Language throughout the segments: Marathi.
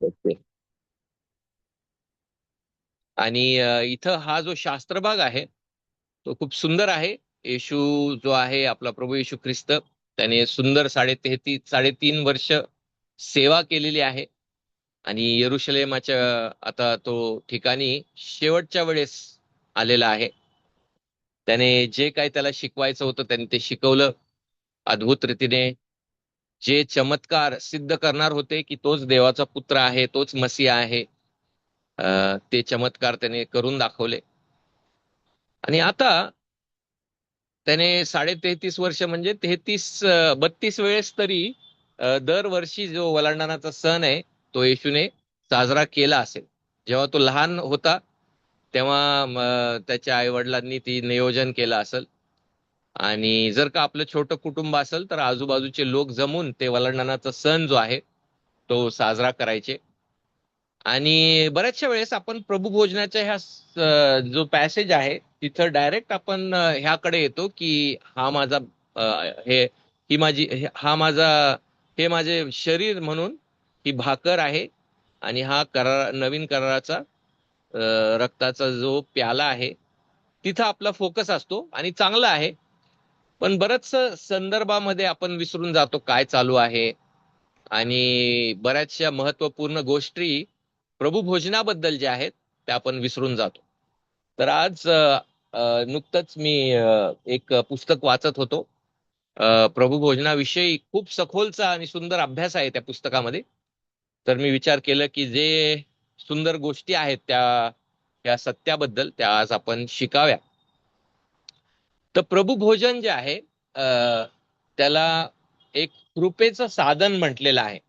ओके. आणि इथं हा जो शास्त्रभाग आहे तो खूप सुंदर आहे. येशू जो आहे आपला प्रभू येशू ख्रिस्त, त्याने सुंदर 3.5 वर्ष सेवा केलेली आहे. आणि यरुशलेमाच्या आता तो ठिकाणी शेवटच्या वेळेस आलेला आहे. त्याने जे काही त्याला शिकवायचं होतं त्याने ते शिकवलं अद्भुत रीतीने. जे चमत्कार सिद्ध करणार होते की तोच देवाचा पुत्र आहे, तोच मसीहा आहे, ते चमत्कार त्याने करून दाखवले. आणि आता त्याने 33.5 वर्ष म्हणजे 32 वेळेस तरी दरवर्षी जो वलांडणाचा सण आहे तो येशूने साजरा केला असेल. जेव्हा तो लहान होता तेव्हा त्याच्या आई वडिलांनी ती नियोजन केलं असेल. आणि जर का आपलं छोटं कुटुंब असेल तर आजूबाजूचे लोक जमून ते वलांडणाचा सण जो आहे तो साजरा करायचे. आणि बऱ्याचशा वेळेस आपण प्रभू भोजनाच्या जो पॅसेज आहे तिथं डायरेक्ट आपण ह्याकडे येतो की हा माझा अ, हे ही माझी हा माझा हे माझे शरीर म्हणून ही भाकर आहे. आणि हा नवीन कराराचा रक्ताचा जो प्याला आहे तिथं आपला फोकस असतो आणि चांगला आहे. पण बरंच संदर्भामध्ये आपण विसरून जातो काय चालू आहे. आणि बऱ्याचशा महत्वपूर्ण गोष्टी प्रभू भोजनाबद्दल ज्या आहेत त्या आपण विसरून जातो. तर आज नुकतंच मी एक पुस्तक वाचत होतो. प्रभू भोजनाविषयी खूप सखोलचा आणि सुंदर अभ्यास आहे त्या पुस्तकामध्ये. तर मी विचार केलं की जे सुंदर गोष्टी आहेत त्या सत्याबद्दल त्या आज आपण शिकाव्या. तर प्रभू भोजन जे आहे त्याला एक कृपेचं साधन म्हटलेलं आहे.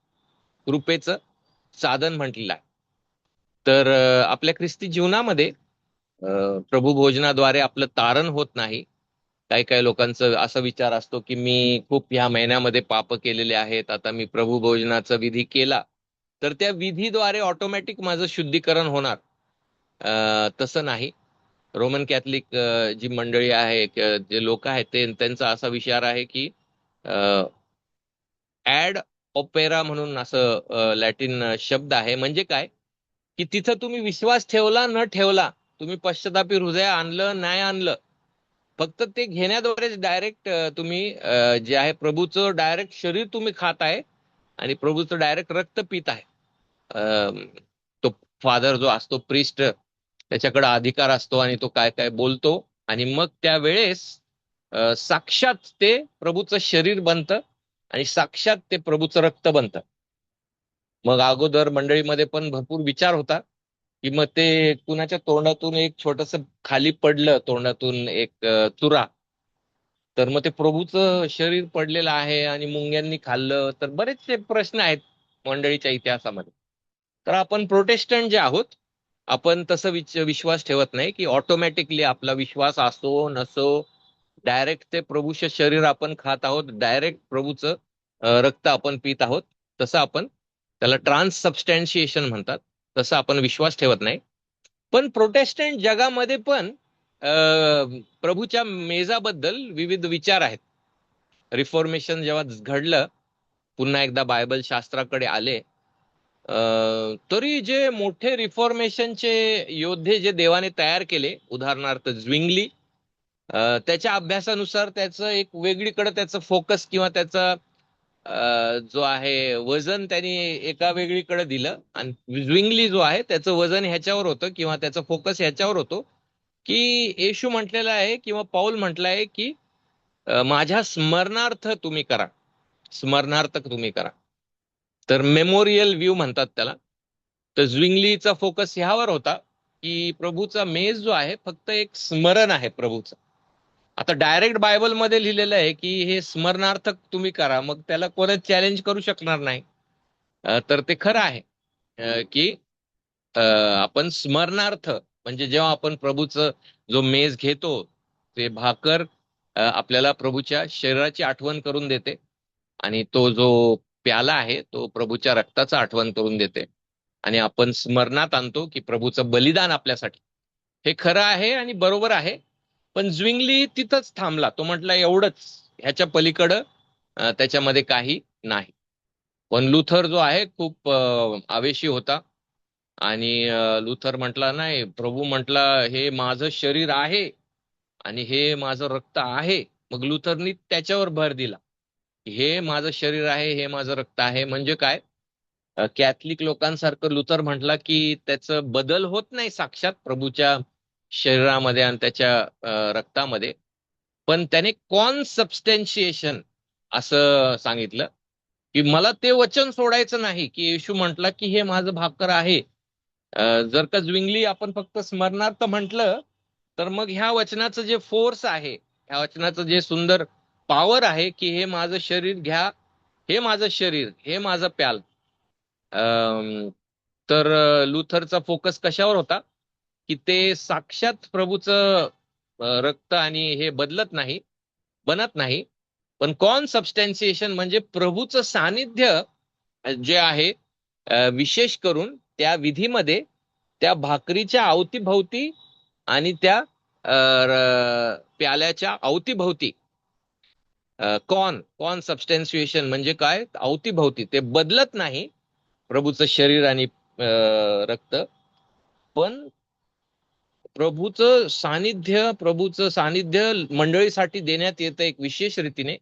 कृपेचं साधन म्हटलेलं आहे. तर आपल्या ख्रिस्ती जीवनामध्ये प्रभू भोजनाद्वारे आपलं तारण होत नाही. काही काही लोकांचं असा विचार असतो की मी खूप ह्या महिन्यामध्ये पाप केलेले आहेत, आता मी प्रभू भोजनाचा विधी केला तर त्या विधीद्वारे ऑटोमॅटिक माझं शुद्धीकरण होणार. तसं नाही. रोमन कॅथलिक जी मंडळी आहे जे लोक आहेत त्यांचा असा विचार आहे की ऍड ऑपेरा म्हणून असं लॅटिन शब्द आहे. म्हणजे काय की तिथं तुम्ही विश्वास ठेवला न ठेवला, तुम्ही पश्चातापी हृदय आणलं नाही आणलं, फक्त ते घेण्याद्वारेच डायरेक्ट तुम्ही जे आहे प्रभूचं डायरेक्ट शरीर तुम्ही खात आहे आणि प्रभूचं डायरेक्ट रक्त पित आहे. अं, तो फादर जो असतो प्रिस्ट त्याच्याकडे अधिकार असतो आणि तो काय काय बोलतो. आणि मग त्यावेळेस साक्षात ते प्रभूचं शरीर बनतं आणि साक्षात ते प्रभूचं रक्त बनतं. मग अगोदर मंडळीमध्ये पण भरपूर विचार होता की मग ते कुणाच्या तोंडातून एक छोटस खाली पडलं, तोंडातून एक चुरा, तर मग ते प्रभूचं शरीर पडलेलं आहे आणि मुंग्यांनी खाल्लं, तर बरेचसे प्रश्न आहेत मंडळीच्या इतिहासामध्ये. तर आपण प्रोटेस्टंट जे आहोत आपण तसं विश्वास ठेवत नाही की ऑटोमॅटिकली आपला विश्वास असो नसो डायरेक्ट ते प्रभूचे शरीर आपण खात आहोत, डायरेक्ट प्रभूचं रक्त आपण पित आहोत. तसं आपण त्याला ट्रान्ससबस्टॅन्शिएशन म्हणतात. तसं आपण विश्वास ठेवत नाही. पण प्रोटेस्टंट जगामध्ये पण अ, प्रभूच्या मेजाबद्दल विविध विचार आहेत. रिफॉर्मेशन जेव्हा घडलं, पुन्हा एकदा बायबल शास्त्राकडे आले, तरी जे मोठे रिफॉर्मेशनचे योद्धे जे देवाने तयार केले, उदाहरणार्थ zwingli, त्याच्या अभ्यासानुसार त्याचं एक वेगळीकडे त्याचं फोकस किंवा त्याचा जो आहे वजन त्यांनी एका वेगळीकडे दिलं. आणि zwingli जो आहे त्याचं वजन ह्याच्यावर होतं किंवा त्याचा फोकस ह्याच्यावर होतो की येशू म्हटलेला आहे किंवा पाऊल म्हटलं आहे की माझ्या स्मरणार्थ तुम्ही करा, स्मरणार्थक तुम्ही करा. तर मेमोरियल व्ह्यू म्हणतात त्याला. तर zwingliचा फोकस ह्यावर होता की प्रभूचा मेज जो आहे फक्त एक स्मरण आहे प्रभूचं. आता डायरेक्ट बायबलमध्ये लिहिलेलं आहे की हे स्मरणार्थक तुम्ही करा, मग त्याला कोणच चॅलेंज करू शकणार नाही. तर ते खरं आहे की आपण स्मरणार्थ म्हणजे जेव्हा आपण प्रभूचं जो मेज घेतो ते भाकर आपल्याला प्रभूच्या शरीराची आठवण करून देते. आणि तो जो प्याला आहे तो प्रभूच्या रक्ताचा आठवण करून देते. आणि आपण स्मरणात आणतो की प्रभूचं बलिदान आपल्यासाठी. हे खरं आहे आणि बरोबर आहे. पण zwingli तिथंच थांबला. तो म्हटला एवढंच, ह्याच्या पलीकडं त्याच्यामध्ये काही नाही. पण लुथर जो आहे खूप आवेशी होता. आणि लुथर म्हटला नाही, प्रभू म्हटला हे माझं शरीर आहे आणि हे माझं रक्त आहे. मग लुथरनी त्याच्यावर भर दिला. हे माझं शरीर आहे, हे माझं रक्त आहे म्हणजे काय? कॅथलिक लोकांसारखं लुथर म्हटला की त्याचं बदल होत नाही साक्षात प्रभूच्या शरीरामध्ये आणि त्याच्या रक्तामध्ये. पण त्याने कॉन्सबस्टॅन्शिएशन असं सांगितलं की मला ते वचन सोडायचं नाही की येशू म्हटला की हे माझं भाकर आहे. जर का ज्विंगली आपण फक्त स्मरणार्थ म्हटलं तर मग ह्या वचनाचं जे फोर्स आहे, ह्या वचनाचं जे सुंदर पॉवर आहे की हे माझं शरीर घ्या, हे माझं शरीर, हे माझं प्याल. तर लुथरचा फोकस कशावर होता की ते साक्षात प्रभूचं रक्त आणि हे बदलत नाही, बनत नाही. पण कॉन्सबस्टॅन्शिएशन म्हणजे प्रभूचं सानिध्य जे आहे, विशेष करून त्या विधीमध्ये त्या भाकरीच्या अवतीभवती आणि त्या प्याल्याच्या अवतीभवती कॉन्सबस्टॅन्शिएशन म्हणजे काय? अवतीभवती ते बदलत नाही प्रभूचं शरीर आणि रक्त. पण प्रभूचं सानिध्य मंडळीसाठी देण्यात येतं एक विशेष रीतीने,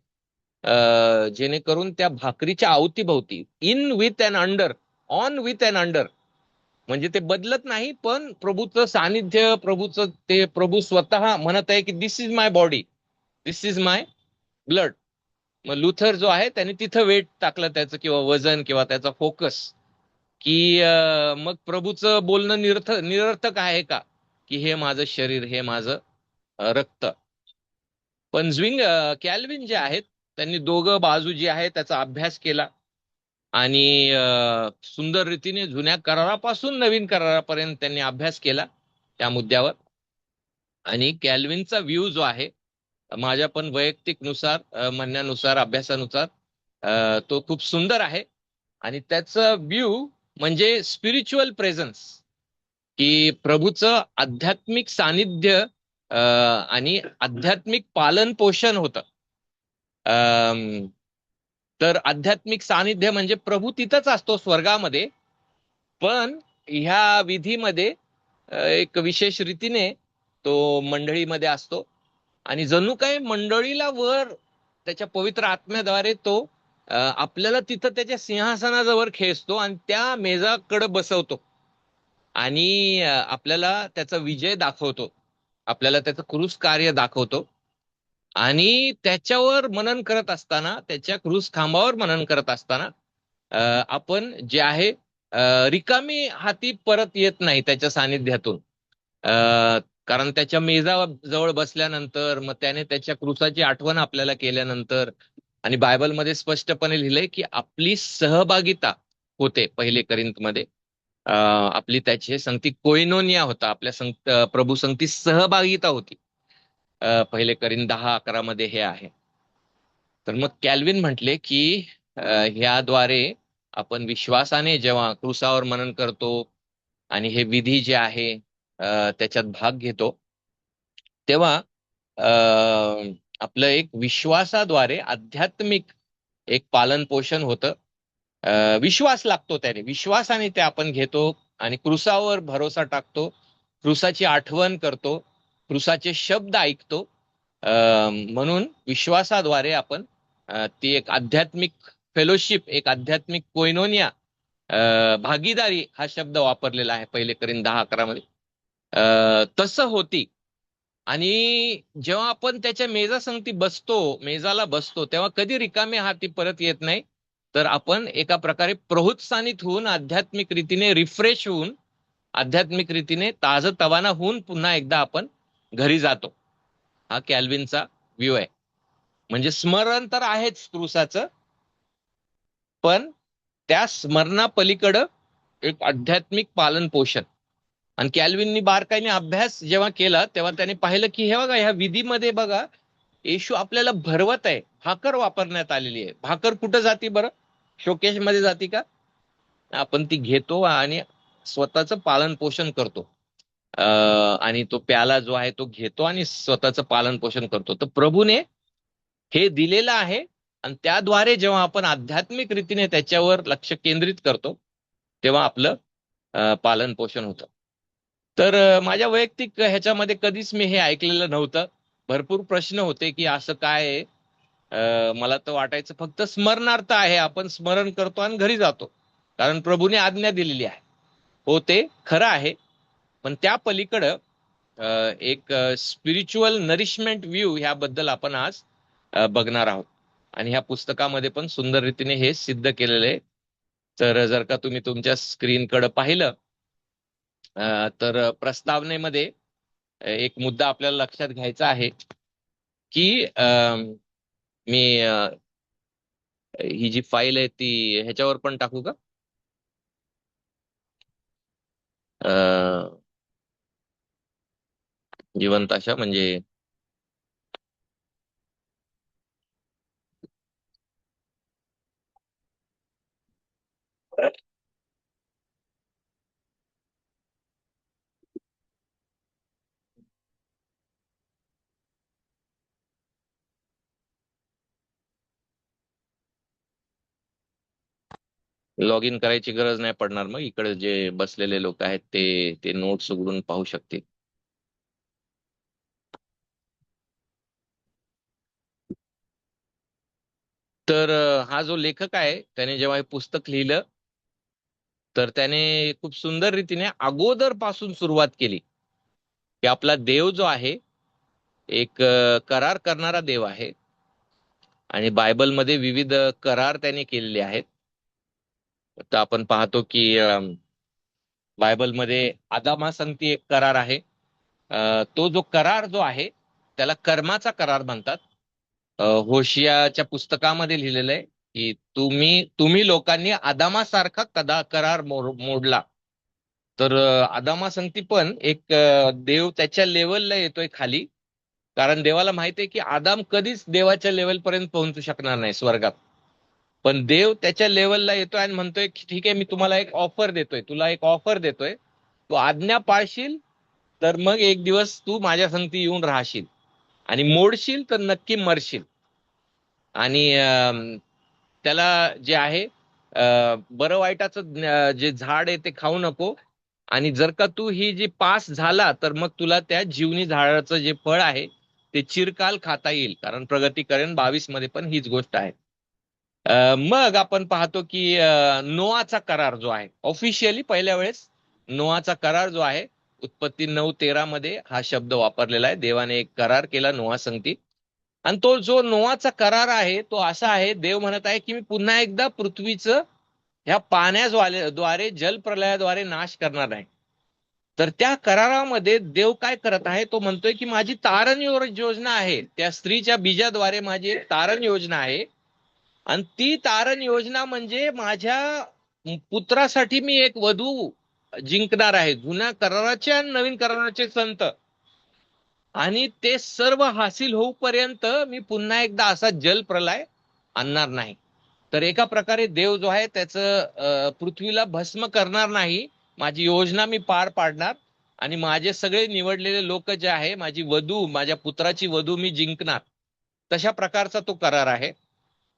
जेणेकरून त्या भाकरीच्या अवतीभवती in with and under, on with and under, म्हणजे ते बदलत नाही. पण प्रभूचं सानिध्य, प्रभू स्वतः म्हणत आहे की this is my body, this is my blood. मग लुथर जो आहे त्याने तिथं वेट टाकलं त्याचं, किंवा वजन, किंवा त्याचा फोकस, की मग प्रभूचं बोलणं निरर्थक आहे का की हे माझं शरीर, हे माझं रक्त. पण कॅल्विन जे आहेत त्यांनी दोघं बाजू जी आहे त्याचा अभ्यास केला आणि सुंदर रीतीने जुन्या करारापासून नवीन करारापर्यंत त्यांनी अभ्यास केला त्या मुद्द्यावर. आणि कॅल्विनचा व्ह्यू जो आहे, माझ्या पण वैयक्तिक नुसार, म्हणण्यानुसार, अभ्यासानुसार, तो खूप सुंदर आहे. आणि त्याचं व्ह्यू म्हणजे स्पिरिच्युअल प्रेझन्स, की प्रभूचं आध्यात्मिक सानिध्य आणि आध्यात्मिक पालन पोषण होतं. तर आध्यात्मिक सानिध्य म्हणजे प्रभू तिथंच असतो स्वर्गामध्ये, पण ह्या विधीमध्ये एक विशेष रीतीने तो मंडळीमध्ये असतो आणि जणू काही मंडळीला वर त्याच्या पवित्र आत्म्याद्वारे तो आपल्याला तिथं त्याच्या सिंहासनाजवळ खेचतो आणि त्या मेजाकडे बसवतो आणि आपल्याला त्याचा विजय दाखवतो, आपल्याला त्याचं क्रूस कार्य दाखवतो. आणि त्याच्यावर मनन करत असताना, त्याच्या क्रूस खांबावर मनन करत असताना आपण जे आहे रिकामी हाती परत येत नाही त्याच्या सानिध्यातून. कारण त्याच्या मेजाजवळ बसल्यानंतर, मग त्याने त्याच्या क्रूसाची आठवण आपल्याला केल्यानंतर, आणि बायबलमध्ये स्पष्टपणे लिहिलंय की आपली सहभागिता होते. पहिले करिंथमध्ये आपली त्याची संगती कोइनोनिया होता, आपल्या प्रभू संगती सहभागिता होती. पहिले करीन 10:11 मध्ये हे आहे. तर मग कॅल्विन म्हटले की ह्याद्वारे आपण विश्वासाने जेव्हा क्रुसावर मनन करतो आणि हे विधी जे आहे त्याच्यात भाग घेतो, तेव्हा आपलं एक विश्वासाद्वारे आध्यात्मिक एक पालन पोषण होतं. विश्वास लागतो, त्याने विश्वासाने ते आपण घेतो आणि क्रुसावर भरोसा टाकतो, क्रुसाची आठवण करतो, क्रुसाचे शब्द ऐकतो. म्हणून विश्वासाद्वारे आपण ती एक आध्यात्मिक फेलोशिप, एक आध्यात्मिक कोइनोनिया, भागीदारी हा शब्द वापरलेला आहे पहिले करीन 10:11 मध्ये, तसं होती. आणि जेव्हा आपण त्याच्या मेजासंगती बसतो, मेजाला बसतो, तेव्हा कधी रिकामे हाती परत येत नाही. तर आपण एका प्रकारे प्रोत्साहित होऊन, आध्यात्मिक रीतीने रिफ्रेश होऊन, आध्यात्मिक रीतीने ताजतवाना होऊन पुन्हा एकदा आपण घरी जातो. हा कॅल्विनचा व्ह्यू आहे. म्हणजे स्मरण तर आहेच क्रूसाचं, पण त्या स्मरणापलीकडं एक आध्यात्मिक पालन पोषण. आणि कॅल्विननी बारकाईने अभ्यास जेव्हा केला तेव्हा त्याने पाहिलं की हे बघा, ह्या विधीमध्ये बघा, येशू आपल्याला भरवत आहे. भाकर वापरण्यात आलेली आहे. भाकर कुठं जाती बरं? शोकेश मध्ये जाती का? आपण ती घेतो आणि स्वतःचं पालन पोषण करतो. आणि तो प्याला जो आहे तो घेतो आणि स्वतःचं पालन पोषण करतो. तर प्रभूने हे दिलेलं आहे आणि त्याद्वारे जेव्हा आपण आध्यात्मिक रीतीने त्याच्यावर लक्ष केंद्रित करतो तेव्हा आपलं पालन पोषण होतं. तर माझ्या वैयक्तिक ह्याच्यामध्ये कधीच मी हे ऐकलेलं नव्हतं. भरपूर प्रश्न होते की असं काय आहे. मला तर वाटायचं फक्त स्मरणार्थ आहे, आपण स्मरण करतो आणि घरी जातो, कारण प्रभूने आज्ञा दिलेली आहे. हो, ते खरं आहे. पण त्या पलीकडं एक स्पिरिच्युअल नरिशमेंट व्ह्यू ह्याबद्दल आपण आज बघणार आहोत. आणि ह्या पुस्तकामध्ये पण सुंदर रीतीने हे सिद्ध केलेलं आहे. तर जर का तुम्ही तुमच्या स्क्रीनकडे पाहिलं तर प्रस्तावनेमध्ये एक मुद्दा आपल्याला लक्षात घ्यायचा आहे की मी ही जी फाईल आहे ती ह्याच्यावर पण टाकू का? जिवंत अशा म्हणजे लॉग इन करायची गरज नाही पडणार, मग इकडे जे बसलेले लोक आहेत ते ते नोट्स उघडून पाहू शकतील. तर हा जो लेखक आहे त्याने जेव्हा हे पुस्तक लिहिलं तर त्याने खूप सुंदर रीतीने अगोदर पासून सुरुवात केली की आपला देव जो आहे एक करार करणारा देव आहे. आणि बायबलमध्ये विविध करार त्याने केलेले आहेत. तर आपण पाहतो की बायबलमध्ये आदामासंगती एक करार आहे. तो जो करार जो आहे त्याला कर्माचा करार म्हणतात. होशियाच्या पुस्तकामध्ये लिहिलेलं आहे की तुम्ही तुम्ही लोकांनी आदामासारखा करार मोडला. तर आदामासंगती पण एक देव त्याच्या लेवलला येतोय खाली, कारण देवाला माहिती आहे की आदाम कधीच देवाच्या लेवलपर्यंत पोहोचू शकणार नाही स्वर्गात. पण देव त्याच्या लेवलला येतोय आणि म्हणतोय की ठीक आहे, मी तुम्हाला एक ऑफर देतोय, तुला एक ऑफर देतोय, तू आज्ञा पाळशील तर मग एक दिवस तू माझ्या संगती येऊन राहशील, आणि मोडशील तर नक्की मरशील. आणि त्याला जे आहे बरं वाईटाचं जे झाड आहे ते खाऊ नको, आणि जर का तू ही जी पास झाला तर मग तुला त्या जीवनी झाडाचं जे फळ आहे ते चिरकाल खाता येईल, कारण प्रगतीकरण 22 मध्ये पण हीच गोष्ट आहे. मग आपण पाहतो की नोआचा करार जो आहे, ऑफिशियली पहिल्या वेळेस नोआचा करार जो आहे उत्पत्ती 9:13 मध्ये हा शब्द वापरलेला आहे. देवाने एक करार केला नोआ संगती, आणि तो जो नोआचा करार आहे तो असा आहे, देव म्हणत आहे की मी पुन्हा एकदा पृथ्वीचं ह्या पाण्याद्वारे जलप्रलयाद्वारे नाश करणार नाही. तर त्या करारामध्ये देव काय करत आहे, तो म्हणतोय की माझी तारण योजना आहे, त्या स्त्रीच्या बीजाद्वारे माझी एक तारण योजना आहे. आणि ती तारण योजना म्हणजे माझ्या पुत्रासाठी मी एक वधू जिंकणार आहे, जुन्या कराराचे आणि नवीन कराराचे संत. आणि ते सर्व हासिल होऊपर्यंत मी पुन्हा एकदा असा जलप्रलय आणणार नाही. तर एका प्रकारे देव जो आहे त्याचं पृथ्वीला भस्म करणार नाही, माझी योजना मी पार पाडणार, आणि माझे सगळे निवडलेले लोक जे आहे, माझी वधू, माझ्या पुत्राची वधू मी जिंकणार. तशा प्रकारचा तो करार आहे.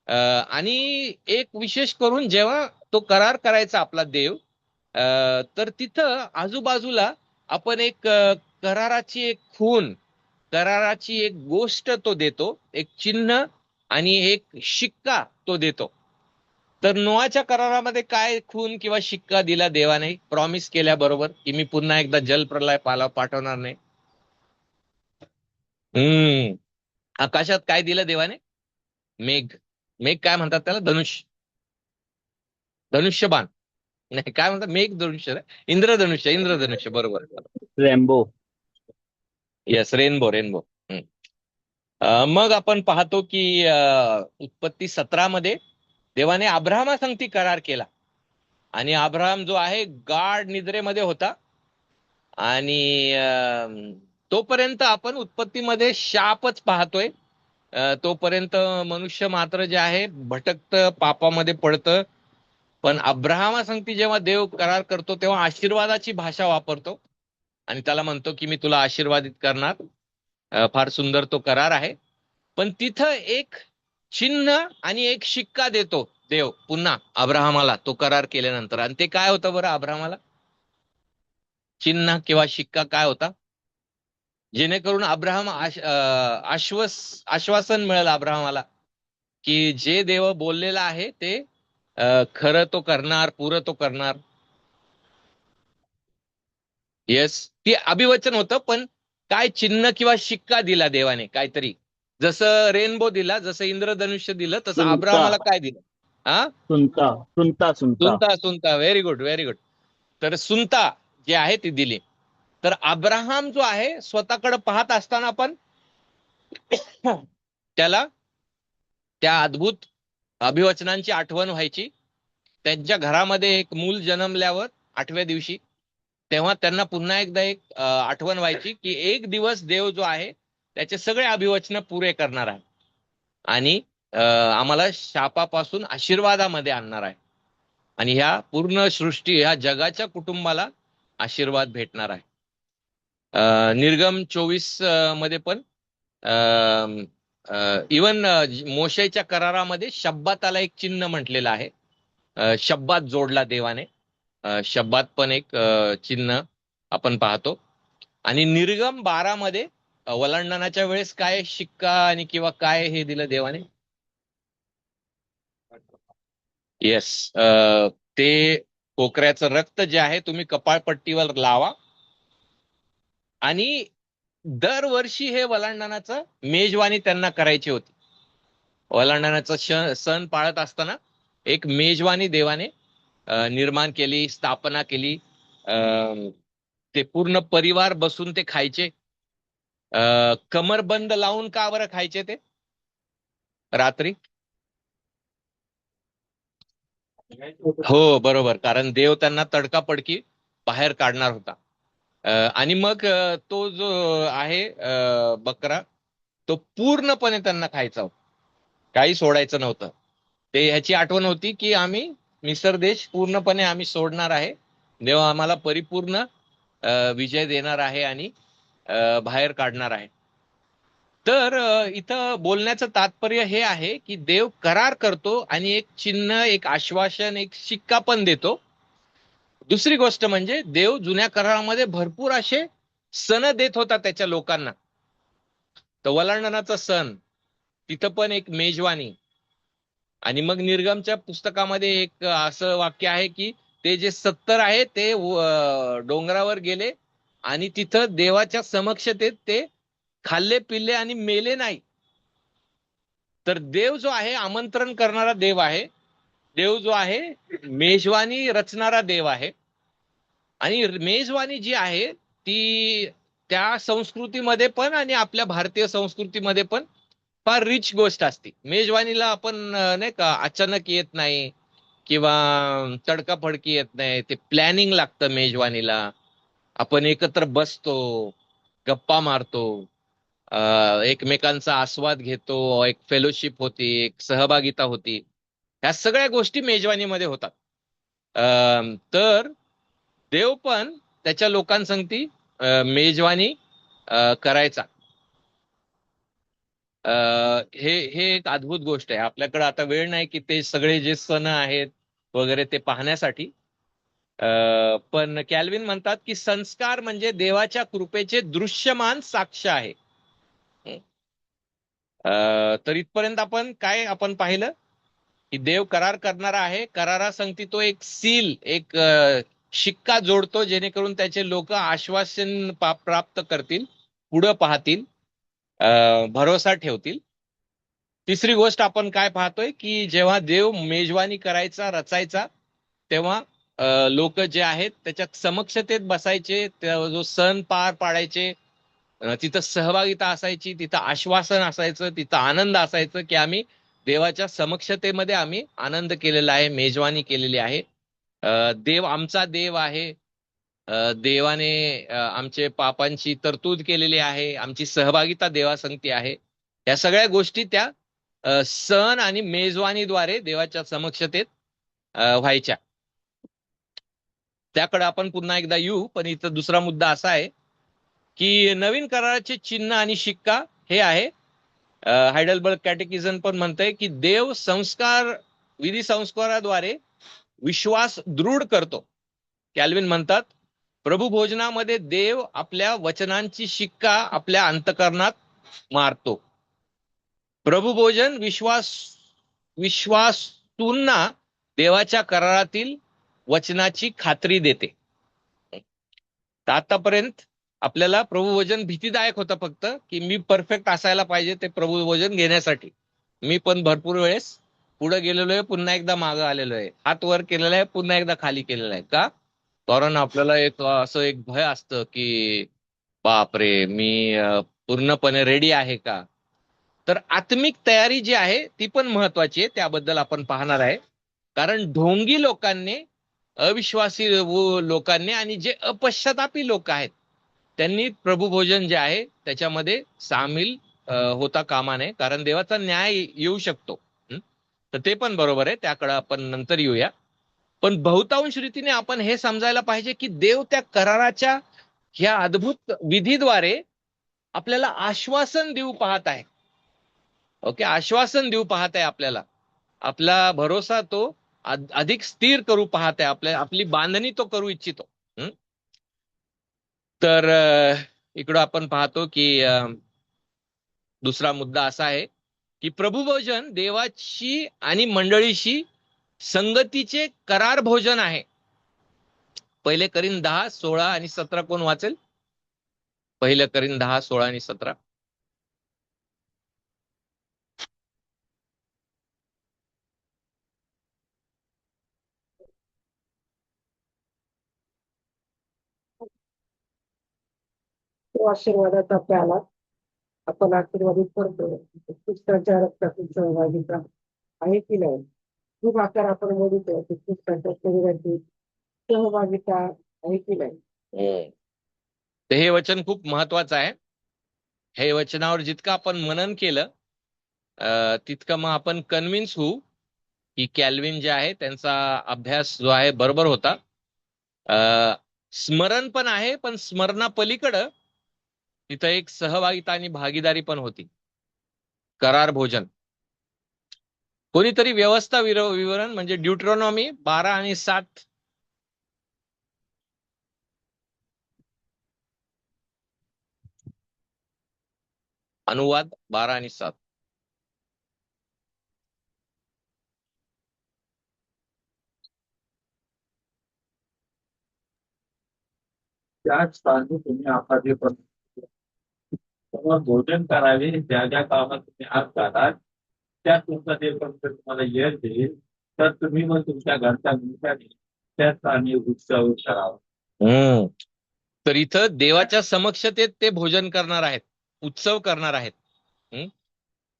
आणि एक विशेष करून जेव्हा तो करार करायचा आपला देव, तर तिथं आजूबाजूला आपण एक कराराची एक खूण, कराराची एक गोष्ट तो देतो, एक चिन्ह आणि एक शिक्का तो देतो. तर नोआच्या करारामध्ये काय खून किंवा शिक्का दिला देवाने प्रॉमिस केल्याबरोबर, की मी पुन्हा एकदा जलप्रलय पाठवणार नाही? आकाशात काय दिलं देवाने? मेघ. मेघ काय म्हणतात त्याला? धनुष्यबाण. नाही, काय म्हणतात? मेघ धनुष्य, इंद्रधनुष्य, इंद्रधनुष्य, बरोबर. रेम्बो. Yes, rainbow, rainbow. मग आपण पाहतो की उत्पत्ती 17 मध्ये देवाने अब्राहमासंगती करार केला, आणि अब्राहम जो आहे गाढ निद्रेमध्ये होता. आणि तोपर्यंत आपण उत्पत्तीमध्ये शापच पाहतोय. तोपर्यंत मनुष्य मात्र जे आहे भटकतं, पापामध्ये पडतं. पण अब्राहमासंगती जेव्हा देव करार करतो तेव्हा आशीर्वादाची भाषा वापरतो, आणि त्याला म्हणतो की मी तुला आशीर्वादित करणार. फार सुंदर तो करार आहे. पण तिथं एक चिन्ह आणि एक शिक्का देतो देव पुन्हा अब्राहमाला, तो करार केल्यानंतर. आणि ते काय होतं बरं अब्राहमाला? चिन्ह किंवा शिक्का काय होता? जेणेकरून आश्वासन मिळेल अब्राहमाला, की जे देव बोललेलं आहे ते खरं तो करणार, पुरं तो करणार. येस, ती अभिवचन होतं, पण काय चिन्ह किंवा शिक्का दिला देवाने काहीतरी. जसं रेनबो दिला, जसं इंद्रधनुष्य दिलं, तसं सुनता अब्राहमाला काय दिलं? हा, सुनता सुनता सुनता. सुनता सुनता. Very good, very good. तर सुनता जे आहे ती दिली. तर अब्राहम जो आहे स्वतःकडे पाहत असताना पण त्याला त्या अद्भुत अभिवचनांची आठवण व्हायची. त्यांच्या घरामध्ये एक मूल जन्मल्यावर 8व्या दिवशी, तेव्हा त्यांना पुन्हा एकदा एक आठवण व्हायची की एक दिवस देव जो आहे त्याचे सगळे अभिवचन पुरे करणार आहे आणि आम्हाला शापापासून आशीर्वादामध्ये आणणार आहे. आणि ह्या पूर्ण सृष्टी, ह्या जगाच्या कुटुंबाला आशीर्वाद भेटणार आहे. निर्गम 24 मध्ये पण इवन मोशेच्या करारामध्ये शब्बाताला एक चिन्ह म्हटलेलं आहे. शब्बात जोडला देवाने. शब्बात पण एक चिन्ह आपण पाहतो. आणि निर्गम 12 मध्ये वलांडणाच्या वेळेस काय शिक्का आणि किंवा काय हे दिलं देवाने? येस, ते कोकऱ्याचं रक्त जे आहे तुम्ही कपाळपट्टीवर लावा. आणि दरवर्षी हे वलांडणाचं मेजवानी त्यांना करायची होती. वलांडणाचा सण पाळत असताना एक मेजवानी देवाने निर्माण केली, स्थापना केली. ते पूर्ण परिवार बसून ते खायचे. कमरबंद लावून का बरं खायचे ते रात्री? हो बरोबर, कारण देव त्यांना तडकाफडकी बाहेर काढणार होता. आणि मग तो जो आहे बकरा, तो पूर्णपणे त्यांना खायचा होता, काही सोडायचं नव्हतं. ते ह्याची आठवण होती की आम्ही मिसर देश पूर्णपणे आम्ही सोडणार आहे. देव आम्हाला परिपूर्ण विजय देणार आहे आणि बाहेर काढणार आहे. तर इथं बोलण्याचं तात्पर्य हे आहे की देव करार करतो आणि एक चिन्ह, एक आश्वासन, एक शिक्का पण देतो. दुसरी गोष्ट म्हणजे देव जुन्या करारामध्ये भरपूर असे सण देत होता त्याच्या लोकांना. तर वलांडणाचा सण, तिथं पण एक मेजवानी. आणि मग निर्गमच्या पुस्तकामध्ये एक असं वाक्य आहे की ते जे 70 आहे ते डोंगरावर गेले आणि तिथं देवाच्या समक्षतेत ते खाल्ले पिल्ले आणि मेले नाही. तर देव जो आहे आमंत्रण करणारा देव आहे. देव जो आहे मेजवानी रचणारा देव आहे. आणि मेजवानी जी आहे ती त्या संस्कृतीमध्ये पण आणि आपल्या भारतीय संस्कृतीमध्ये पण फार रिच गोष्ट असते. मेजवानीला आपण नाही का अचानक येत नाही किंवा तडकाफडकी येत नाही. ते प्लॅनिंग लागतं मेजवानीला. आपण एकत्र बसतो, गप्पा मारतो, एकमेकांचा आस्वाद घेतो, एक फेलोशिप होती, एक सहभागिता होती. ह्या सगळ्या गोष्टी मेजवानीमध्ये होतात. तर देव पण त्याच्या लोकांसंगती मेजवानी करायचा. हे हे एक अद्भुत गोष्ट आहे. आपल्याकडे आता वेळ नाही की ते सगळे जे सण आहेत वगैरे ते पाहण्यासाठी. पण कॅल्विन म्हणतात की संस्कार म्हणजे देवाच्या कृपेचे दृश्यमान साक्ष आहे. तर इथपर्यंत आपण काय आपण पाहिलं की देव करार करणारा आहे. करारासंगती तो एक सील, एक शिक्का जोडतो, जेणेकरून त्याचे लोक आश्वासन प्राप्त करतील, पुढं पाहतील, भरोसा ठेवतील. तिसरी गोष्ट आपण काय पाहतोय की जेव्हा देव मेजवानी करायचा, रचायचा, तेव्हा लोक जे आहेत त्याच्या समक्षतेत बसायचे, जो सण पार पाडायचे, तिथं सहभागिता असायची, तिथं आश्वासन असायचं, तिथं आनंद असायचं की आम्ही देवाच्या समक्षतेमध्ये आम्ही आनंद केलेला आहे, मेजवानी केलेली आहे. देव आमचा देव आहे. देवाने आमचे पापांची तरतूद केलेली आहे, आमची सहभागिता देवासंगती आहे. या सगळ्या गोष्टी त्या सण आणि मेजवानीद्वारे देवाच्या समक्षतेत व्हायच्या. त्याकडे आपण पुन्हा एकदा येऊ. पण इथं दुसरा मुद्दा असा आहे की नवीन कराराचे चिन्ह आणि शिक्का हे आहे हायडलबर्ग कॅटेकिझम पण म्हणतंय की देव विधी संस्काराद्वारे विश्वास दृढ करतो. कॅल्विन म्हणतात प्रभू भोजनामध्ये देव आपल्या वचनांची शिक्का आपल्या अंतकरणात मारतो. प्रभू भोजन विश्वासूंना देवाच्या करारातील वचनाची खात्री देते. तर आतापर्यंत आपल्याला प्रभुभोजन भीतीदायक होतं फक्त की मी परफेक्ट असायला पाहिजे ते प्रभुभोजन घेण्यासाठी. मी पण भरपूर वेळेस पुढे गेलेलो आहे, पुन्हा एकदा मागं आलेलो आहे, हात वर केलेला आहे, पुन्हा एकदा खाली केलेला आहे. का? कारण आपल्याला असं एक भय असतं की बापरे मी पूर्णपणे रेडी आहे का. तर आत्मिक तयारी जी आहे ती पण महत्वाची आहे, त्याबद्दल आपण पाहणार आहे. कारण ढोंगी लोकांनी, अविश्वासी लोकांनी आणि जे अपश्चातापी लोक आहेत त्यांनी प्रभुभोजन जे आहे त्याच्यामध्ये सामील होता कामा नये, कारण देवाचा न्याय येऊ शकतो. तर ते पण बरोबर आहे, त्याकडे आपण नंतर येऊया. पण बहुतांश रीतीने आपण हे समजायला पाहिजे की देव त्या कराराच्या ह्या अद्भुत विधीद्वारे आपल्याला आश्वासन देऊ पाहत आहे. ओके, आश्वासन देऊ पाहत आहे आपल्याला. आपला भरोसा तो अधिक स्थिर करू पाहत आहे, आपली बांधणी तो करू इच्छितो. तर इकडं आपण पाहतो की दुसरा मुद्दा असा आहे की प्रभुभोजन देवाची आणि मंडळीशी संगतीचे करार भोजन आहे. पहिले करीन 10, 16 आणि 17 कोण वाचेल? पहिले करीन 10, 16 आणि 17. तो आशीर्वादाचा प्याला आपण आशीर्वादित करतो. ख्रिस्ताच्या रक्तातील सहभागिता आहे की नाही? ही भाकर आपण बोलतो ख्रिस्ताच्या शरीराची सहभागिता आहे की नाही? तर हे वचन खूप महत्वाचं आहे. हे वचनावर जितकं आपण मनन केलं तितकं मग आपण कन्व्हिन्स होऊ की कॅल्विन जे आहे त्यांचा अभ्यास जो आहे बरोबर होता. स्मरण पण आहे, पण स्मरणापलीकडं तिथं एक सहभागिता आणि भागीदारी पण होती. करार भोजन. कोणीतरी व्यवस्था विवरण म्हणजे ड्यूट्रॉनॉमी 12 आणि 7 अनुवाद 12 आणि 7. त्याच स्थानी तुम्ही आपले भोजन करावे, ज्या ज्या कामात तुम्ही हात घालाल त्यात तुमचा देव तुम्हाला यश देईल. तर तुम्ही मग तुमच्या घरच्या निमित्ताने त्या स्थानी उत्सव करावा. तर इथं देवाच्या समक्षतेत ते भोजन करणार आहेत, उत्सव करणार आहेत.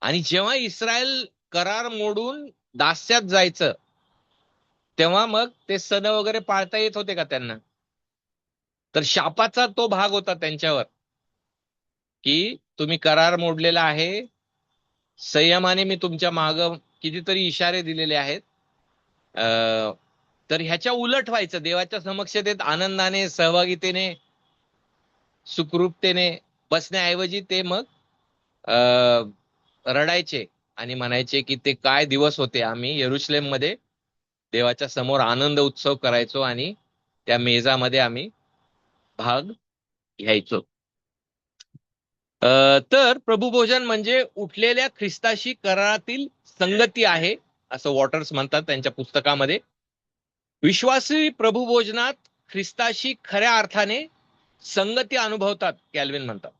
आणि जेव्हा इस्रायल करार मोडून दास्यात जायचं तेव्हा मग ते सण वगैरे पाळता येत होते का त्यांना? तर शापाचा तो भाग होता त्यांच्यावर की तुम्ही करार मोडलेला आहे. संयमाने मी तुमच्या माग कितीतरी इशारे दिलेले आहेत. तर ह्याच्या उलट व्हायचं, देवाच्या समक्षतेत आनंदाने, सहभागितेने, सुखरूपतेने बसण्याऐवजी ते मग रडायचे आणि म्हणायचे की ते काय दिवस होते, आम्ही यरुशलेम मध्ये देवाच्या समोर आनंद उत्सव करायचो आणि त्या मेजामध्ये आम्ही भाग घ्यायचो. तर प्रभुभोजन म्हणजे उठलेल्या ख्रिस्ताशी करारातील संगती आहे असं वॉटर्स म्हणतात त्यांच्या पुस्तकामध्ये. विश्वासी प्रभुभोजनात ख्रिस्ताशी खऱ्या अर्थाने संगती अनुभवतात, कॅल्विन म्हणतात.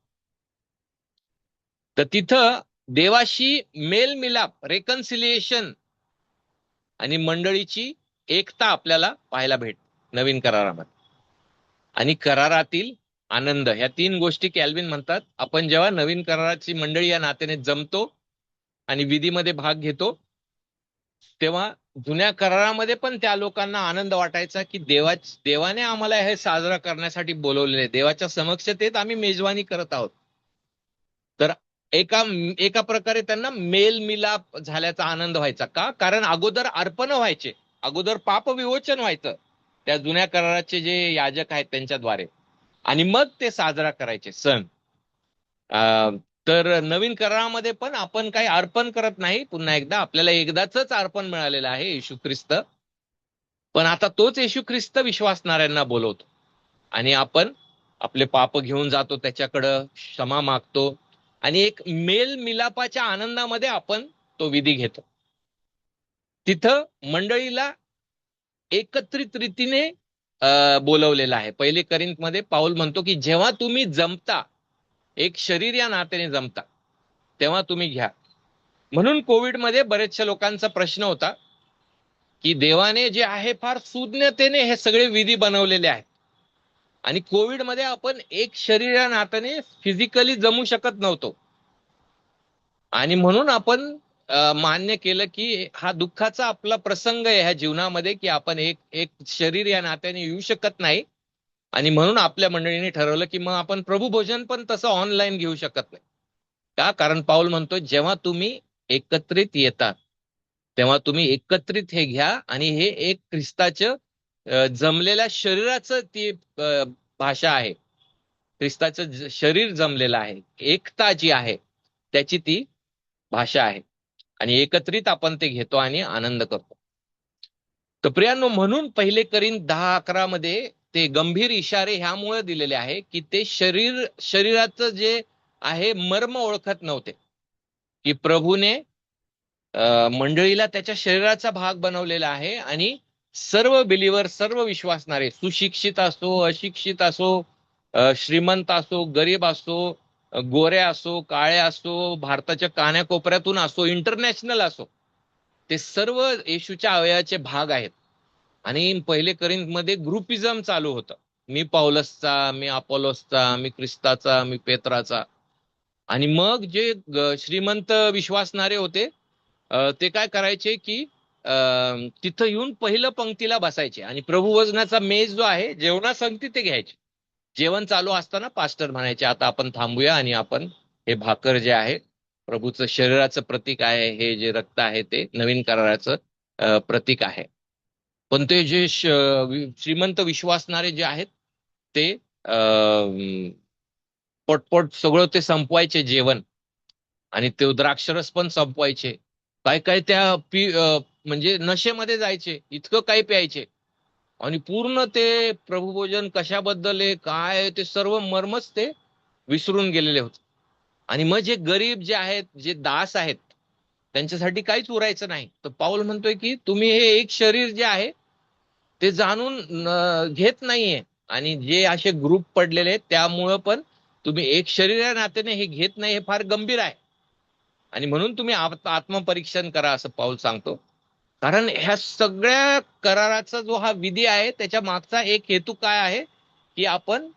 तर तिथं देवाशी मेलमिलाप, रेकन्सिलिएशन आणि मंडळीची एकता आपल्याला पाहायला नवीन करारामध्ये. आणि करारातील आनंद, ह्या 3 गोष्टी कॅल्विन म्हणतात. आपण जेव्हा नवीन कराराची मंडळी या नात्याने जमतो आणि विधीमध्ये भाग घेतो तेव्हा जुन्या करारामध्ये पण त्या लोकांना आनंद वाटायचा की देवाने आम्हाला हे साजरा करण्यासाठी बोलवलेले, देवाच्या समक्षतेत आम्ही मेजवानी करत आहोत. तर एका प्रकारे त्यांना मेलमिलाप झाल्याचा आनंद व्हायचा. का? कारण अगोदर अर्पण व्हायचे, अगोदर पाप विमोचन व्हायचं त्या जुन्या कराराचे जे याजक आहेत त्यांच्याद्वारे, आणि मग ते साजरा करायचे सण. तर नवीन करारामध्ये पण आपण काही अर्पण करत नाही. पुन्हा एकदा आपल्याला एकदाच अर्पण मिळालेलं आहे, येशू ख्रिस्त. पण आता तोच येशू ख्रिस्त विश्वासणाऱ्यांना बोलवतो आणि आपण आपले पाप घेऊन जातो त्याच्याकडं, क्षमा मागतो आणि एक मेल मिलापाच्या आनंदामध्ये आपण तो विधी घेतो. तिथं मंडळीला एकत्रित रीतीने बोलवलेलं आहे. पहिले करिंथमध्ये पाऊल म्हणतो की जेव्हा तुम्ही जमता, एक शरीर या नात्याने जमता, तेव्हा तुम्ही घ्या. म्हणून कोविडमध्ये बरेचशा लोकांचा प्रश्न होता की देवाने जे आहे फार सुज्ञतेने हे सगळे विधी बनवलेले आहेत आणि कोविडमध्ये आपण एक शरीर या नात्याने फिजिकली जमू शकत नव्हतो आणि म्हणून आपण मान्य केलं की हा दुःखाचा आपला प्रसंग आहे ह्या जीवनामध्ये की आपण एक एक शरीर या नात्याने येऊ शकत नाही. आणि म्हणून आपल्या मंडळीने ठरवलं की मग आपण प्रभू भोजन पण तसं ऑनलाईन घेऊ शकत नाही. का? कारण पाऊल म्हणतो जेव्हा तुम्ही एकत्रित येतात तेव्हा तुम्ही एकत्रित हे घ्या आणि हे एक ख्रिस्ताचं जमलेल्या शरीराचं ती भाषा आहे. ख्रिस्ताचं शरीर जमलेलं आहे, एकता जी आहे त्याची ती भाषा आहे आणि एकत्रित आपण ते घेतो आणि आनंद करतो. तर प्रियांनो, म्हणून पहिले करीन 10:11 मध्ये ते गंभीर इशारे ह्यामुळे दिलेले आहे की ते शरीराचं जे आहे मर्म ओळखत नव्हते की प्रभूने मंडळीला त्याच्या शरीराचा भाग बनवलेला आहे आणि सर्व बिलीवर, सर्व विश्वासणारे, सुशिक्षित असो, अशिक्षित असो, श्रीमंत असो, गरीब असो, गोरे असो, काळे असो, भारताच्या कान्याकोपऱ्यातून असो, इंटरनॅशनल असो, ते सर्व येशूच्या अवयवाचे भाग आहेत. आणि पहिले करिंथमध्ये ग्रुपिझम चालू होतं. मी पौलसचा, मी अपोलोसचा, मी ख्रिस्ताचा, मी पेत्राचा. आणि मग जे श्रीमंत विश्वासणारे होते ते काय करायचे की तिथं येऊन पहिलं पंक्तीला बसायचे आणि प्रभू वजनाचा मेज जो आहे जेवणासंगती ते घ्यायचे. जेवण चालू असताना पास्टर म्हणायचे आता आपण थांबूया आणि आपण हे भाकर जे आहे प्रभूचं शरीराचं प्रतीक आहे, हे जे रक्त आहे ते नवीन कराराचं प्रतीक आहे. पण ते जे श्रीमंत विश्वासणारे जे आहेत ते पटपट सगळं ते संपवायचे जेवण आणि ते द्राक्षरस पण संपवायचे. काय काय त्या म्हणजे नशेमध्ये जायचे, इतकं काय प्यायचे आणि पूर्ण ते प्रभुभोजन कशाबद्दल आहे काय ते सर्व मर्मच ते विसरून गेलेले होते. आणि मग जे गरीब जे आहेत, जे दास आहेत, त्यांच्यासाठी काहीच उरायचं नाही. तर पाऊल म्हणतोय की तुम्ही हे एक शरीर जे आहे ते जाणून घेत नाहीये आणि जे असे ग्रुप पडलेले आहेत त्यामुळं पण तुम्ही एक शरीर या नात्याने हे घेत नाही, हे फार गंभीर आहे. आणि म्हणून तुम्ही आत्मपरीक्षण करा असं पाऊल सांगतो. कारण ह्या सगळ्या कराराचा जो हा विधी आहे त्याच्या मागचा एक हेतू काय आहे की आपण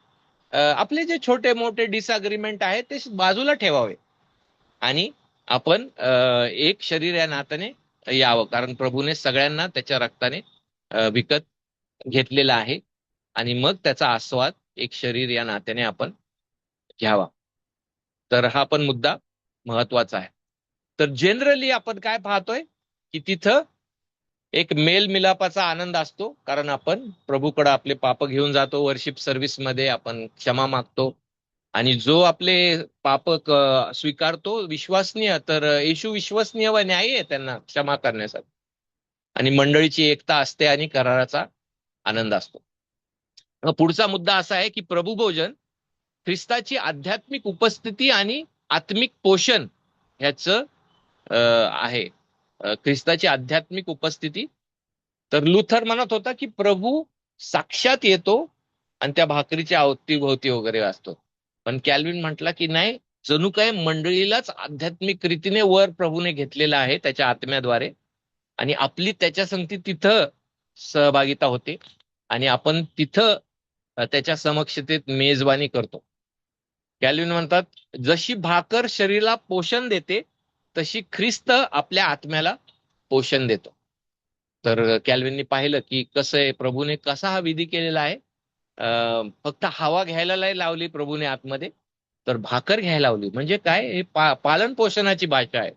आपले जे छोटे मोठे डिसअग्रीमेंट आहे ते बाजूला ठेवावे आणि आपण एक शरीर या नात्याने यावं. कारण प्रभूने सगळ्यांना त्याच्या रक्ताने विकत घेतलेला आहे आणि मग त्याचा आस्वाद एक शरीर या नात्याने आपण घ्यावा. तर हा पण मुद्दा महत्वाचा आहे. तर जनरली आपण काय पाहतोय की तिथं एक मेल मिलापाचा आनंद असतो कारण आपण प्रभूकडे आपले पाप घेऊन जातो. वर्शिप सर्व्हिस मध्ये आपण क्षमा मागतो आणि जो आपले पाप स्वीकारतो विश्वसनीय, तर येशू विश्वसनीय व न्यायी आहे त्यांना क्षमा करण्यासाठी. आणि मंडळीची एकता असते आणि कराराचा आनंद असतो. पुढचा मुद्दा असा आहे की प्रभुभोजन ख्रिस्ताची आध्यात्मिक उपस्थिती आणि आत्मिक पोषण ह्याचं आहे. ख्रिस्ताची आध्यात्मिक उपस्थिती. तर लुथर म्हणत होता की प्रभू साक्षात येतो आणि त्या भाकरीच्या अवतीभोवती वगैरे असतो. पण कॅल्विन म्हटला की नाही, जणू काय मंडळीलाच आध्यात्मिक रीतीने वर प्रभूने घेतलेला आहे त्याच्या आत्म्याद्वारे आणि आपली त्याच्या संगती तिथं सहभागिता होते आणि आपण तिथं त्याच्या समक्षतेत मेजबानी करतो. कॅल्विन म्हणतात जशी भाकर शरीराला पोषण देते तशी ख्रिस्त आपल्या आत्म्याला पोषण देतो. तर कॅल्विननी पाहिलं की कसं आहे, प्रभूने कसा हा विधी केलेला आहे. फक्त हवा घ्यायला नाही लावली प्रभूने आतमध्ये, तर भाकर घ्यायला लावली. म्हणजे काय, हे पालन पोषणाची भाषा आहे.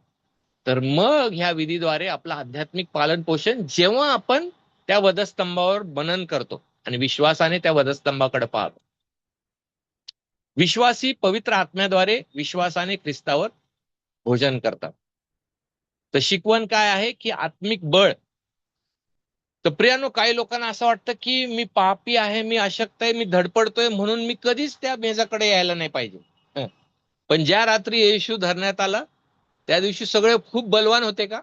तर मग ह्या विधीद्वारे आपलं आध्यात्मिक पालन पोषण जेव्हा आपण त्या वधस्तंभावर मनन करतो आणि विश्वासाने त्या वधस्तंभाकडे पाहतो. विश्वासी पवित्र आत्म्याद्वारे विश्वासाने ख्रिस्तावर भोजन करतात. तर शिकवण काय आहे की आत्मिक बळ. तर प्रियानो, काही लोकांना असं वाटतं की मी पापी आहे, मी अशक्त आहे, मी धडपडतोय म्हणून मी कधीच त्या मेजाकडे यायला नाही पाहिजे. हं. पण ज्या रात्री येशू धरण्यात आला त्या दिवशी सगळे खूप बलवान होते का?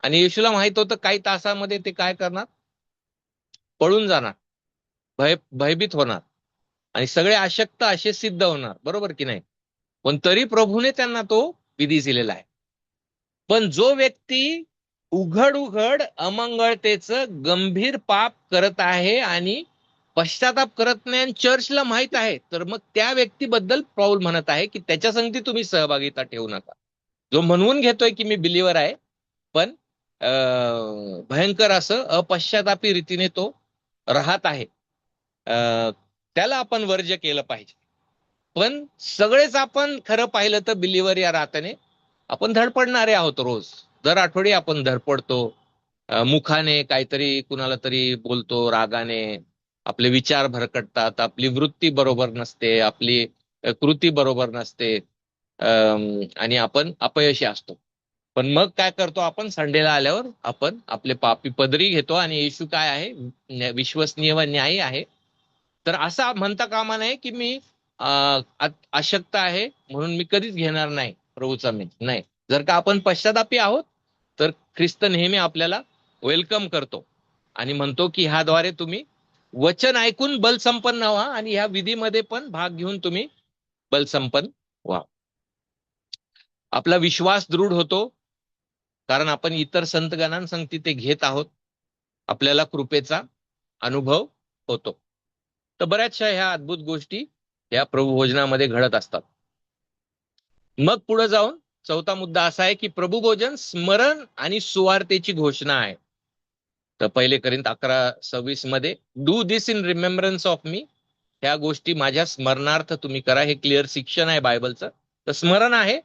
आणि येशूला माहित होतं काही तासामध्ये ते काय करणार, पळून जाणार, भयभीत होणार आणि सगळे अशक्त असे सिद्ध होणार, बरोबर की नाही? पण तरी प्रभूने त्यांना तो विधी दिलेला आहे. पण जो व्यक्ती उघड उघड अमंगळतेचं गंभीर पाप करत आहे आणि पश्चाताप करत नाही आणि चर्चला माहित आहे, तर मग त्या व्यक्तीबद्दल पाऊल म्हणत आहे की त्याच्या संगती तुम्ही सहभागिता ठेवू नका. जो म्हणून घेतोय की मी बिलीवर आहे, पण भयंकर असं अपश्चातापी रीतीने तो राहत आहे, त्याला आपण वर्ज्य केलं पाहिजे. पण सगळेच आपण खरं पाहिलं तर बिलीवर या राहताने आपण धडपडणारे आहोत. रोज दर आठवडी आपण धडपडतो. मुखाने काहीतरी कुणाला तरी बोलतो रागाने, आपले विचार भरकटतात, आपली वृत्ती बरोबर नसते, आपली कृती बरोबर नसते, आणि आपण अपयशी असतो. पण मग काय करतो आपण? संडेला आल्यावर आपण आपले पापी पदरी घेतो आणि येशू काय आहे? विश्वसनीय व न्यायी आहे. तर असा म्हणता कामा नये की मी अशक्त आहे म्हणून मी कधीच घेणार नाही प्रभूचा मेज. नाही, जर का आपण पश्चातापी आहोत तर ख्रिस्त नेहमी आपल्याला वेलकम करतो आणि म्हणतो की ह्याद्वारे तुम्ही वचन ऐकून बलसंपन्न व्हा आणि ह्या विधीमध्ये पण भाग घेऊन तुम्ही बलसंपन्न व्हा. आपला विश्वास दृढ होतो कारण आपण इतर संतगणांसंगती ते घेत आहोत. आपल्याला कृपेचा अनुभव होतो. तर बऱ्याचशा ह्या अद्भुत गोष्टी या प्रभुभोजनामध्ये घडत असतात. मग पुढे जाऊन चौथा मुद्दा असा आहे की प्रभुभोजन स्मरण आणि सुवार्तेची घोषणा आहे. तर 1 कोरिंथ 11:26 मध्ये do this in remembrance of me. ह्या गोष्टी माझ्या स्मरणार्थ तुम्ही करा. हे क्लिअर शिक्षण आहे बायबलचं. तर स्मरण आहे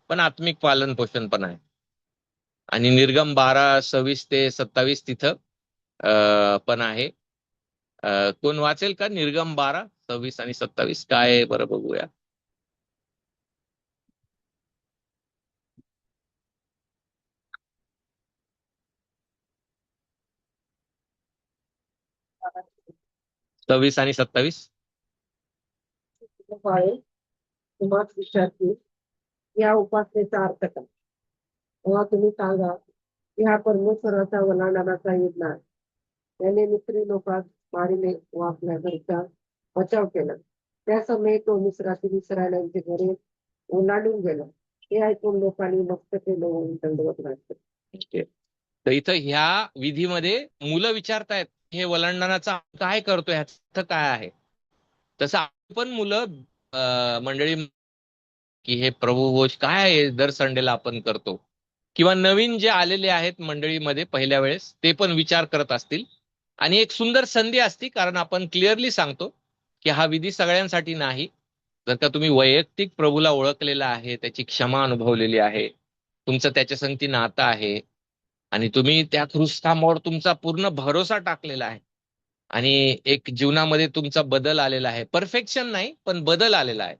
पण आत्मिक पालन पोषण पण आहे. आणि निर्गम 12:26 ते 27 तिथं पण आहे. कोण वाचेल का? निर्गम 12:26 आणि 27 काय आहे बरं, बघूया. बाळा, 26 आणि 27. बाळे, तुम्हाच विचारतील या उपासनेचा अर्थ काय. तेव्हा तुम्ही सांगा की हा परमेश्वराचा ओलांडणाचा युद्ध आहे. त्याने मिस्री लोकात मारिले व आपल्या घरचा बचाव केला. त्या समयी तो मिस्रातील इस्रायलांचे घरे ओलांडून गेला. हे ऐकून लोकांनी मस्तके लोळून दंडवत घातले. तर इथं ह्या विधीमध्ये मुलं विचारतायत हे वलांडणाचा काय करतो, ह्याचं काय आहे. तसं आपण पण मुलं मंडळी की हे प्रभुभोज काय आहे दर संडेला आपण करतो, किंवा नवीन जे आलेले आहेत मंडळीमध्ये पहिल्या वेळेस ते पण विचार करत असतील. आणि एक सुंदर संधी असती कारण आपण क्लिअरली सांगतो की हा विधी सगळ्यांसाठी नाही. जर का तुम्ही वैयक्तिक प्रभूला ओळखलेला आहे, त्याची क्षमा अनुभवलेली आहे, तुमचं त्याच्या संगती नातं आहे आणि तुम्ही त्या ख्रिस्तावर तुमचा पूर्ण भरोसा टाकलेला आहे आणि एक जीवनामध्ये तुमचा बदल आलेला आहे, परफेक्शन नाही पण बदल आलेला आहे.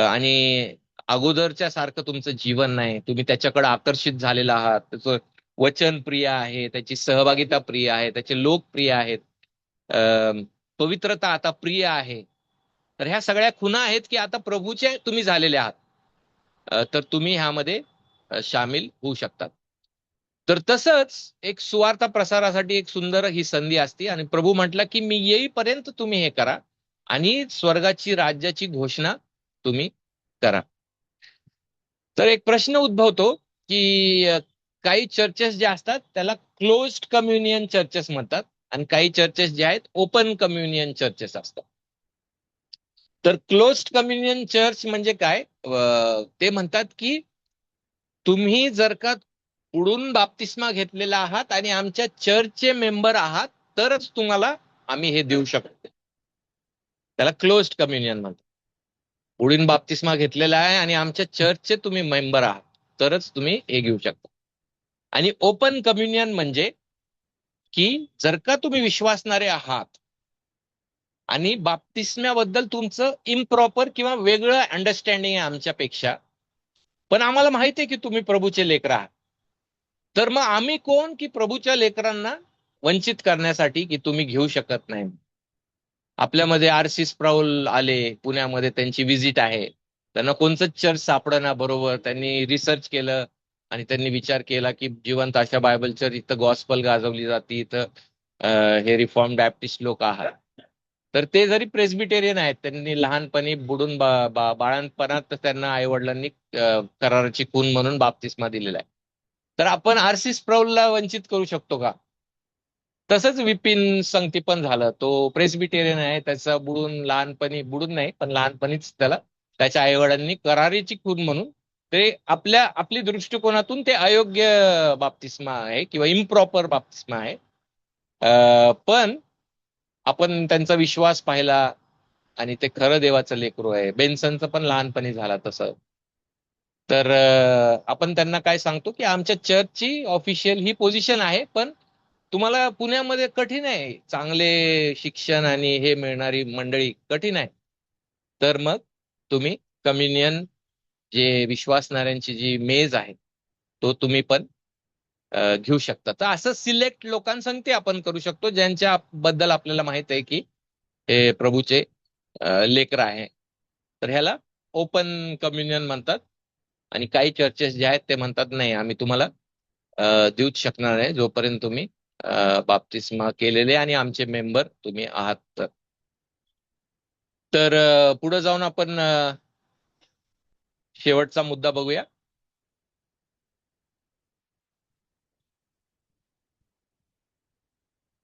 आणि अगोदरच्या सारखं तुमचं जीवन नाही, तुम्ही त्याच्याकडे आकर्षित झालेला आहात, त्याचं वचन प्रिय आहे, त्याची सहभागिता प्रिय आहे, त्याचे लोक प्रिय आहेत, पवित्रता आता प्रिय आहे. तर ह्या सगळ्या खुणा आहेत की आता प्रभूचे तुम्ही झालेले आहात. तर तुम्ही ह्यामध्ये सामील होऊ शकतात. तर तसंच एक सुवार्ता प्रसारासाठी एक सुंदर ही संधी असते आणि प्रभू म्हटला की मी येईपर्यंत तुम्ही हे करा आणि स्वर्गाची राज्याची घोषणा तुम्ही करा. तर एक प्रश्न उद्भवतो की काही चर्चेस जे असतात त्याला क्लोज्ड कम्युनियन चर्चेस म्हणतात आणि काही चर्चेस जे आहेत ओपन कम्युनियन चर्चेस असतात. तर क्लोज्ड कम्युनियन चर्च म्हणजे काय? ते म्हणतात की तुम्ही जर का पुढून बाप्तिस्मा घेतलेला आहात आणि आमच्या चर्चचे मेंबर आहात तरच तुम्हाला आम्ही हे देऊ शकतो. त्याला क्लोज्ड कम्युनियन म्हणतात. पुढील बाप्तिस्मा घेतलेला आहे आणि आमच्या चर्चचे तुम्ही मेंबर आहात तरच तुम्ही हे घेऊ शकता. आणि ओपन कम्युनियन म्हणजे की जर का तुम्ही विश्वासणारे आहात आणि बाप्तिस्म्याबद्दल तुमचं इम्प्रॉपर किंवा वेगळं अंडरस्टँडिंग आहे आमच्यापेक्षा. पण आम्हाला माहिती आहे की तुम्ही प्रभूचे लेकरं आहात. तर मग आम्ही कोण की प्रभूच्या लेकरांना वंचित करण्यासाठी की तुम्ही घेऊ शकत नाही. आपल्यामध्ये आर.सी. स्प्राऊल आले, पुण्यामध्ये त्यांची व्हिजिट आहे. त्यांना कोणतंच चर्च सापडना. बरोबर, त्यांनी रिसर्च केलं आणि त्यांनी विचार केला की जिवंत अशा बायबल चर्च इथं गॉस्पल गाजवली जाते, इथं हे रिफॉर्म बॅप्टिस्ट लोक आहात. तर ते जरी प्रेस्बिटेरियन आहेत, त्यांनी लहानपणी बुडून बाळांपणात त्यांना आईवडिलांनी कराराची खून म्हणून बाप्तिस्मा दिलेला आहे. तर आपण आर.सी. स्प्राऊलला वंचित करू शकतो का? तसंच विपिन संगती पण झालं. तो प्रेस्बिटेरियन आहे, त्याचा बुडून नाही पण लहानपणीच त्याला त्याच्या आईवडिलांनी करारीची खून म्हणून ते आपली दृष्टिकोनातून ते अयोग्य बाप्तिस्मा आहे किंवा इम्प्रॉपर बाप्तिस्मा आहे. पण आपण त्यांचा विश्वास पाहिला आणि ते खरं देवाचं लेकरू आहे. बेन्सनचं पण लहानपणी झाला तसं. तर आपण त्यांना काय सांगतो की आमच्या चर्चची ऑफिशियल ही पोझिशन आहे, पण तुम्हाला पुण्यामध्ये कठीण आहे, चांगले शिक्षण आणि हे मिळणारी मंडळी कठीण आहे. तर मग तुम्ही कम्युनियन जे विश्वासणाऱ्यांची जी मेज आहे तो तुम्ही पण घेऊ शकता. तर असं सिलेक्ट लोकांसंगती आपण करू शकतो ज्यांच्या बद्दल आपल्याला माहित आहे की हे प्रभूचे लेकर आहे. तर ह्याला ओपन कम्युनियन म्हणतात. आणि काही चर्चेस जे आहेत ते म्हणतात नाही, आम्ही तुम्हाला देऊच शकणार नाही जोपर्यंत तुम्ही बाप्तिस्मा केलेले आणि आमचे मेंबर तुम्ही आहात. तर पुढे जाऊन आपण शेवटचा मुद्दा बघूया.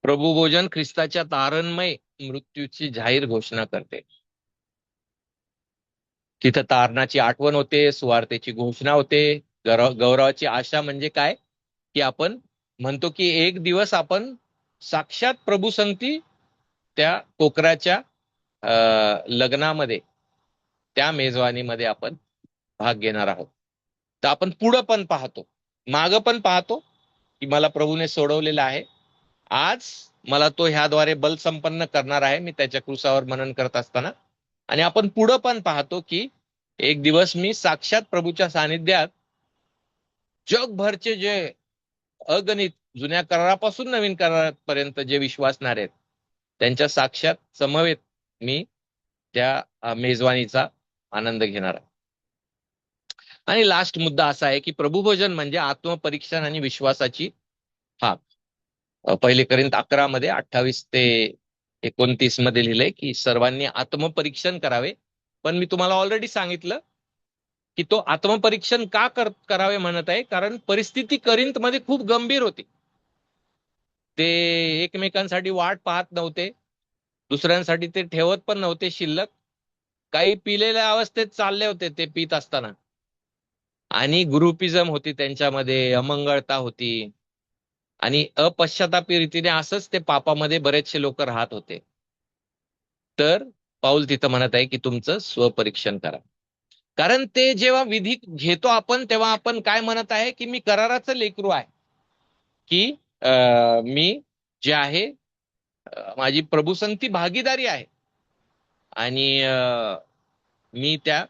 प्रभुभोजन ख्रिस्ताच्या तारणमय मृत्यूची जाहीर घोषणा करते. तिथं तारणाची आठवण होते, सुवार्तेची घोषणा होते. गौरवाची आशा म्हणजे काय की आपण म्हणतो की एक दिवस आपण साक्षात प्रभू संगती त्या कोकराच्या लग्नामध्ये, त्या मेजवानीमध्ये आपण भाग घेणार आहोत. तर आपण पुढं पण पाहतो, मागं पण पाहतो की मला प्रभूने सोडवलेलं आहे. आज मला तो ह्याद्वारे बल संपन्न करणार आहे, मी त्याच्या क्रुसावर मनन करत असताना. आणि आपण पुढं पण पाहतो की एक दिवस मी साक्षात प्रभूच्या सानिध्यात जगभरचे जे अगणित जुन्या करारापासून नवीन करारापर्यंत जे विश्वासणारे आहेत त्यांच्या साक्षात समवेत मी त्या मेजवानीचा आनंद घेणार आहे. आणि लास्ट मुद्दा असा आहे की प्रभुभोजन म्हणजे आत्मपरीक्षण आणि विश्वासाची हाक. पहिले करिंथ 11 मध्ये 28 ते 29 मध्ये लिहिलंय की सर्वांनी आत्मपरीक्षण करावे. पण मी तुम्हाला ऑलरेडी सांगितलं की तो आत्मपरीक्षण का करावे म्हणत आहे, कारण परिस्थिती करिंथ मध्ये खूप गंभीर होती. ते एकमेकांसाठी वाट पाहत नव्हते, दुसऱ्यांसाठी ते ठेवत पण नव्हते शिल्लक. काही पिलेल्या अवस्थेत चालले होते ते पित असताना. आणि ग्रुपिझम होती त्यांच्यामध्ये, अमंगळता होती आणि अपश्चातापी रीतीने असंच ते पापामध्ये बरेचसे लोक राहत होते. तर पाऊल तिथं म्हणत आहे की तुमचं स्वपरीक्षण करा. कारण ते जेव्हा विधी घेतो आपण तेव्हा आपण काय म्हणत आहे की मी कराराचं लेकरू आहे, की मी जे आहे माझी प्रभूसंगती भागीदारी आहे आणि मी त्या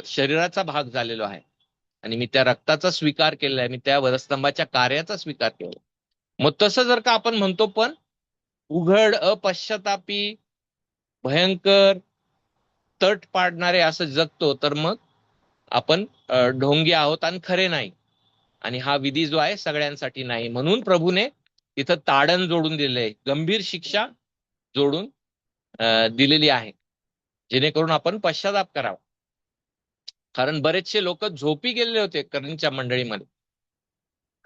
शरीराचा भाग झालेलो आहे आणि मी त्या रक्ताचा स्वीकार केलेला आहे, मी त्या वधस्तंभाच्या कार्याचा स्वीकार केला. मग तसं जर का आपण म्हणतो पण उघड अपश्चातापी भयंकर तट पाडणारे असं जगतो, तर मग आपण ढोंगी आहोत आणि खरे नाही. आणि हा विधी जो आहे सगळ्यांसाठी नाही. म्हणून प्रभूने तिथं ताडण जोडून दिलेलं आहे, गंभीर शिक्षा जोडून दिलेली आहे, जेणेकरून आपण पश्चाताप करावा. कारण बरेचसे लोक झोपी गेलेले होते करणच्या मंडळीमध्ये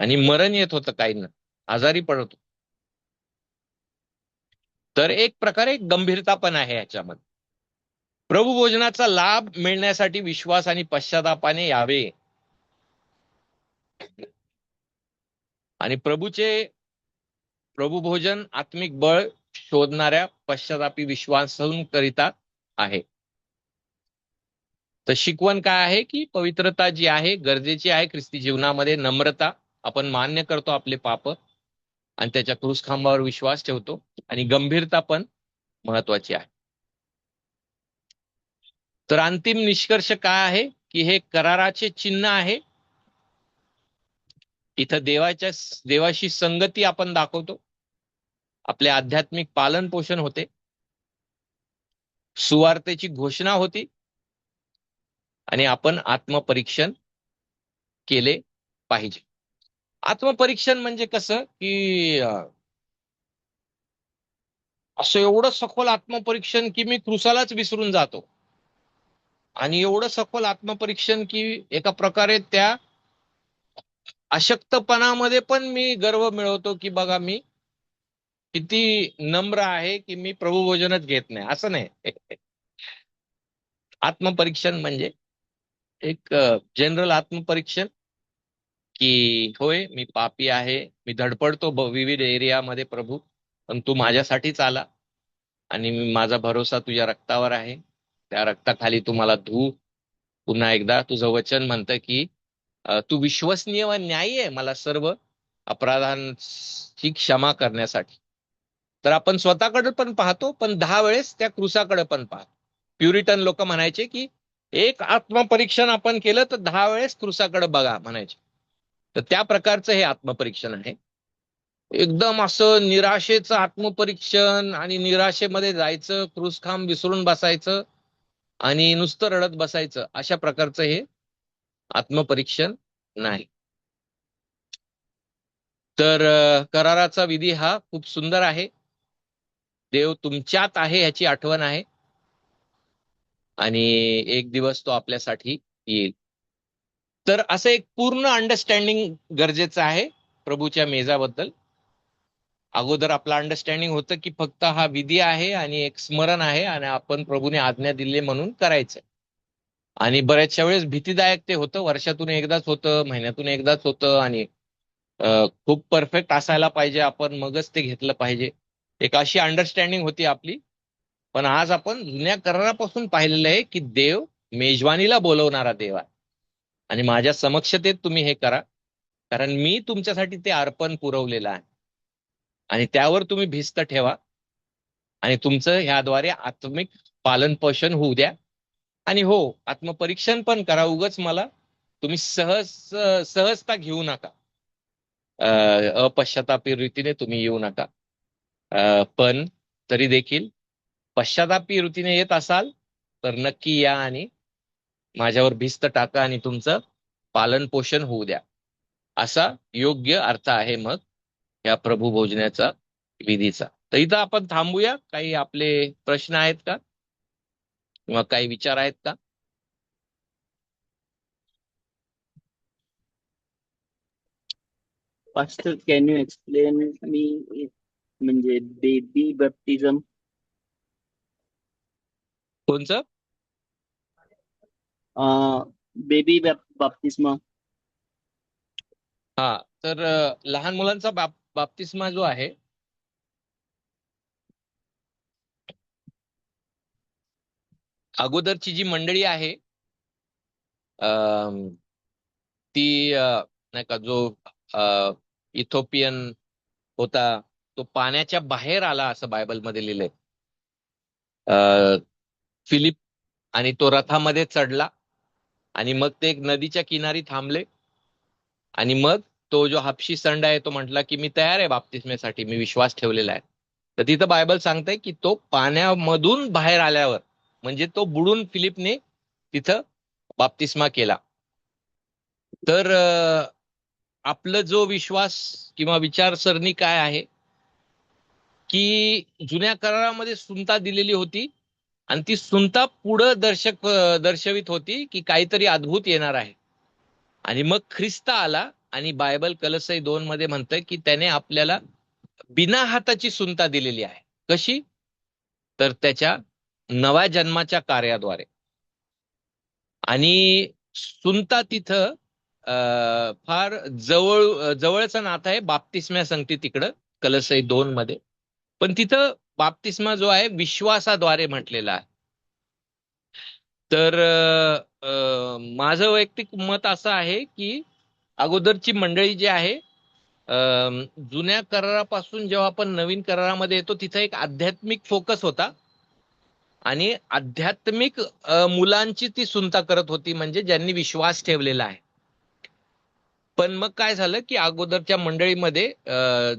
आणि मरण येत होतं, काहींना आजारी पडत होतं. तर एक प्रकारे गंभीरता पण आहे याच्यामध्ये. प्रभुभोजनाचा लाभ मिळण्यासाठी विश्वास आणि पश्चातापाने यावे. आणि प्रभुभोजन आत्मिक बळ शोधणाऱ्या पश्चातापी विश्वासांकरिता आहे. तर शिकवण काय आहे की पवित्रता जी आहे गरजेची आहे ख्रिस्ती जीवनामध्ये. नम्रता, आपण मान्य करतो आपले पाप आणि त्याच्या क्रूस खांबावर विश्वास ठेवतो. आणि गंभीरता पण महत्वाची आहे. तर अंतिम निष्कर्ष काय आहे की हे कराराचे चिन्ह आहे. इथं देवाशी संगती आपण दाखवतो, आपले आध्यात्मिक पालन पोषण होते, सुवार्तेची घोषणा होती आणि आपण आत्मपरीक्षण केले पाहिजे. आत्मपरीक्षण म्हणजे कसं की असं एवढं सखोल आत्मपरीक्षण की मी क्रुसालाच विसरून जातो, आणि एवढं सखोल आत्मपरीक्षण की एका प्रकारे त्या अशक्तपणामध्ये पण मी गर्व मिळवतो की बघा मी किती नम्र आहे की मी प्रभुभोजनच घेत नाही. असं नाही. आत्मपरीक्षण म्हणजे एक जनरल आत्मपरीक्षण की होय मी पापी आहे, मी धडपडतो विविध एरियामध्ये प्रभू, पण तू माझ्यासाठीच आला आणि माझा भरोसा तुझ्या रक्तावर आहे. त्या रक्ताखाली तू मला धू. पुन्हा एकदा तुझं वचन म्हणतं की तू विश्वसनीय व न्यायी आहे मला सर्व अपराधांची क्षमा करण्यासाठी. तर आपण स्वतःकडे पण पाहतो, पण 10 वेळेस त्या क्रुसाकडे पण पाहतो. प्युरिटन लोक म्हणायचे की एक आत्मपरीक्षण आपण केलं तर 10 वेळेस क्रुसाकडे बघा म्हणायचे. तर त्या प्रकारचं हे आत्मपरीक्षण आहे. एकदम असं निराशेचं आत्मपरीक्षण आणि निराशेमध्ये जायचं, क्रूसखांब विसरून बसायचं आणि नुसतं रडत बसायचं, अशा प्रकारचं हे आत्मपरीक्षण नाही. तर कराराचा विधी हा खूप सुंदर आहे. देव तुमच्यात आहे ह्याची आठवण आहे आणि एक दिवस तो आपल्यासाठी येईल. तर असं एक पूर्ण अंडरस्टँडिंग गरजेचं आहे प्रभूच्या मेजाबद्दल. अगोदर आपलं अंडरस्टँडिंग होतं की फक्त हा विधी आहे आणि एक स्मरण आहे आणि आपण प्रभूने आज्ञा दिली म्हणून करायचं. आणि बऱ्याचशा वेळेस भीतीदायक ते होतं, वर्षातून एकदाच होतं, महिन्यातून एकदाच होतं आणि खूप परफेक्ट असायला पाहिजे आपण मगच ते घेतलं पाहिजे, एक अशी अंडरस्टँडिंग होती आपली. पण आज आपण जुन्या करारापासून पाहिलेलं आहे की देव मेजवानीला बोलवणारा देव आहे आणि माझ्या समक्षतेत तुम्ही हे करा, कारण मी तुमच्यासाठी ते अर्पण पुरवलेलं आहे आणि त्यावर तुम्ही भिस्त ठेवा आणि तुमचं ह्याद्वारे आत्मिक पालन पोषण होऊ द्या. आणि हो, आत्मपरीक्षण पण करा. उगच मला तुम्ही सहजता घेऊ नका, अपश्चातापी रीतीने तुम्ही येऊ नका. पण तरी देखील पश्चातापी रीतीने येत असाल तर नक्की या आणि माझ्यावर भिस्त टाका आणि तुमचं पालन पोषण होऊ द्या. असा योग्य अर्थ आहे मग या प्रभू भोजनाचा विधीचा. तर इथं आपण थांबूया. काही आपले प्रश्न आहेत का किंवा काही विचार आहेत का? Pastor, can you explain me म्हणजे बेबी बॅप्टिझम? कोणचं? बेबी बाप्तिस्मा. हा, तर लहान मुलांचा बाप्तिस्मा जो आहे अगोदरची जी मंडळी आहे ती नाही का, जो इथोपियन होता तो पाण्याच्या बाहेर आला असं बायबलमध्ये लिहिलंय. फिलिप आणि तो रथामध्ये चढला आणि मग ते एक नदीच्या किनारी थांबले आणि मग तो जो हापशी संड आहे तो म्हटला की मी तयार आहे बाप्तिस्मेसाठी, मी विश्वास ठेवलेला आहे. तर तिथं बायबल सांगतंय की तो पाण्यामधून बाहेर आल्यावर म्हणजे तो बुडून फिलिपने तिथं बाप्तिस्मा केला. तर आपलं जो विश्वास किंवा विचारसरणी काय आहे की जुन्या करारामध्ये सुंता दिलेली होती आणि ती सुंता पुढं दर्शवित होती की काहीतरी अद्भुत येणार आहे. आणि मग ख्रिस्त आला आणि बायबल कलसई 2 मध्ये म्हणतंय की त्याने आपल्याला बिना हाताची सुंता दिलेली आहे. कशी? तर त्याच्या नव्या जन्माच्या कार्याद्वारे. आणि सुंता तिथं फार जवळचं नातं आहे बाप्तिस्म्या संगती तिकडं कलसई 2 मध्ये. पण तिथं बाप्तिस्मा जो आहे विश्वासाद्वारे म्हटलेला आहे. तर माझं वैयक्तिक मत असं आहे की अगोदरची मंडळी जी आहे जुन्या करारापासून जेव्हा आपण नवीन करारामध्ये येतो तिथे एक आध्यात्मिक फोकस होता आणि आध्यात्मिक मुलांची ती सुनता करत होती, म्हणजे ज्यांनी विश्वास ठेवलेला आहे. पण मग काय झालं की अगोदरच्या मंडळीमध्ये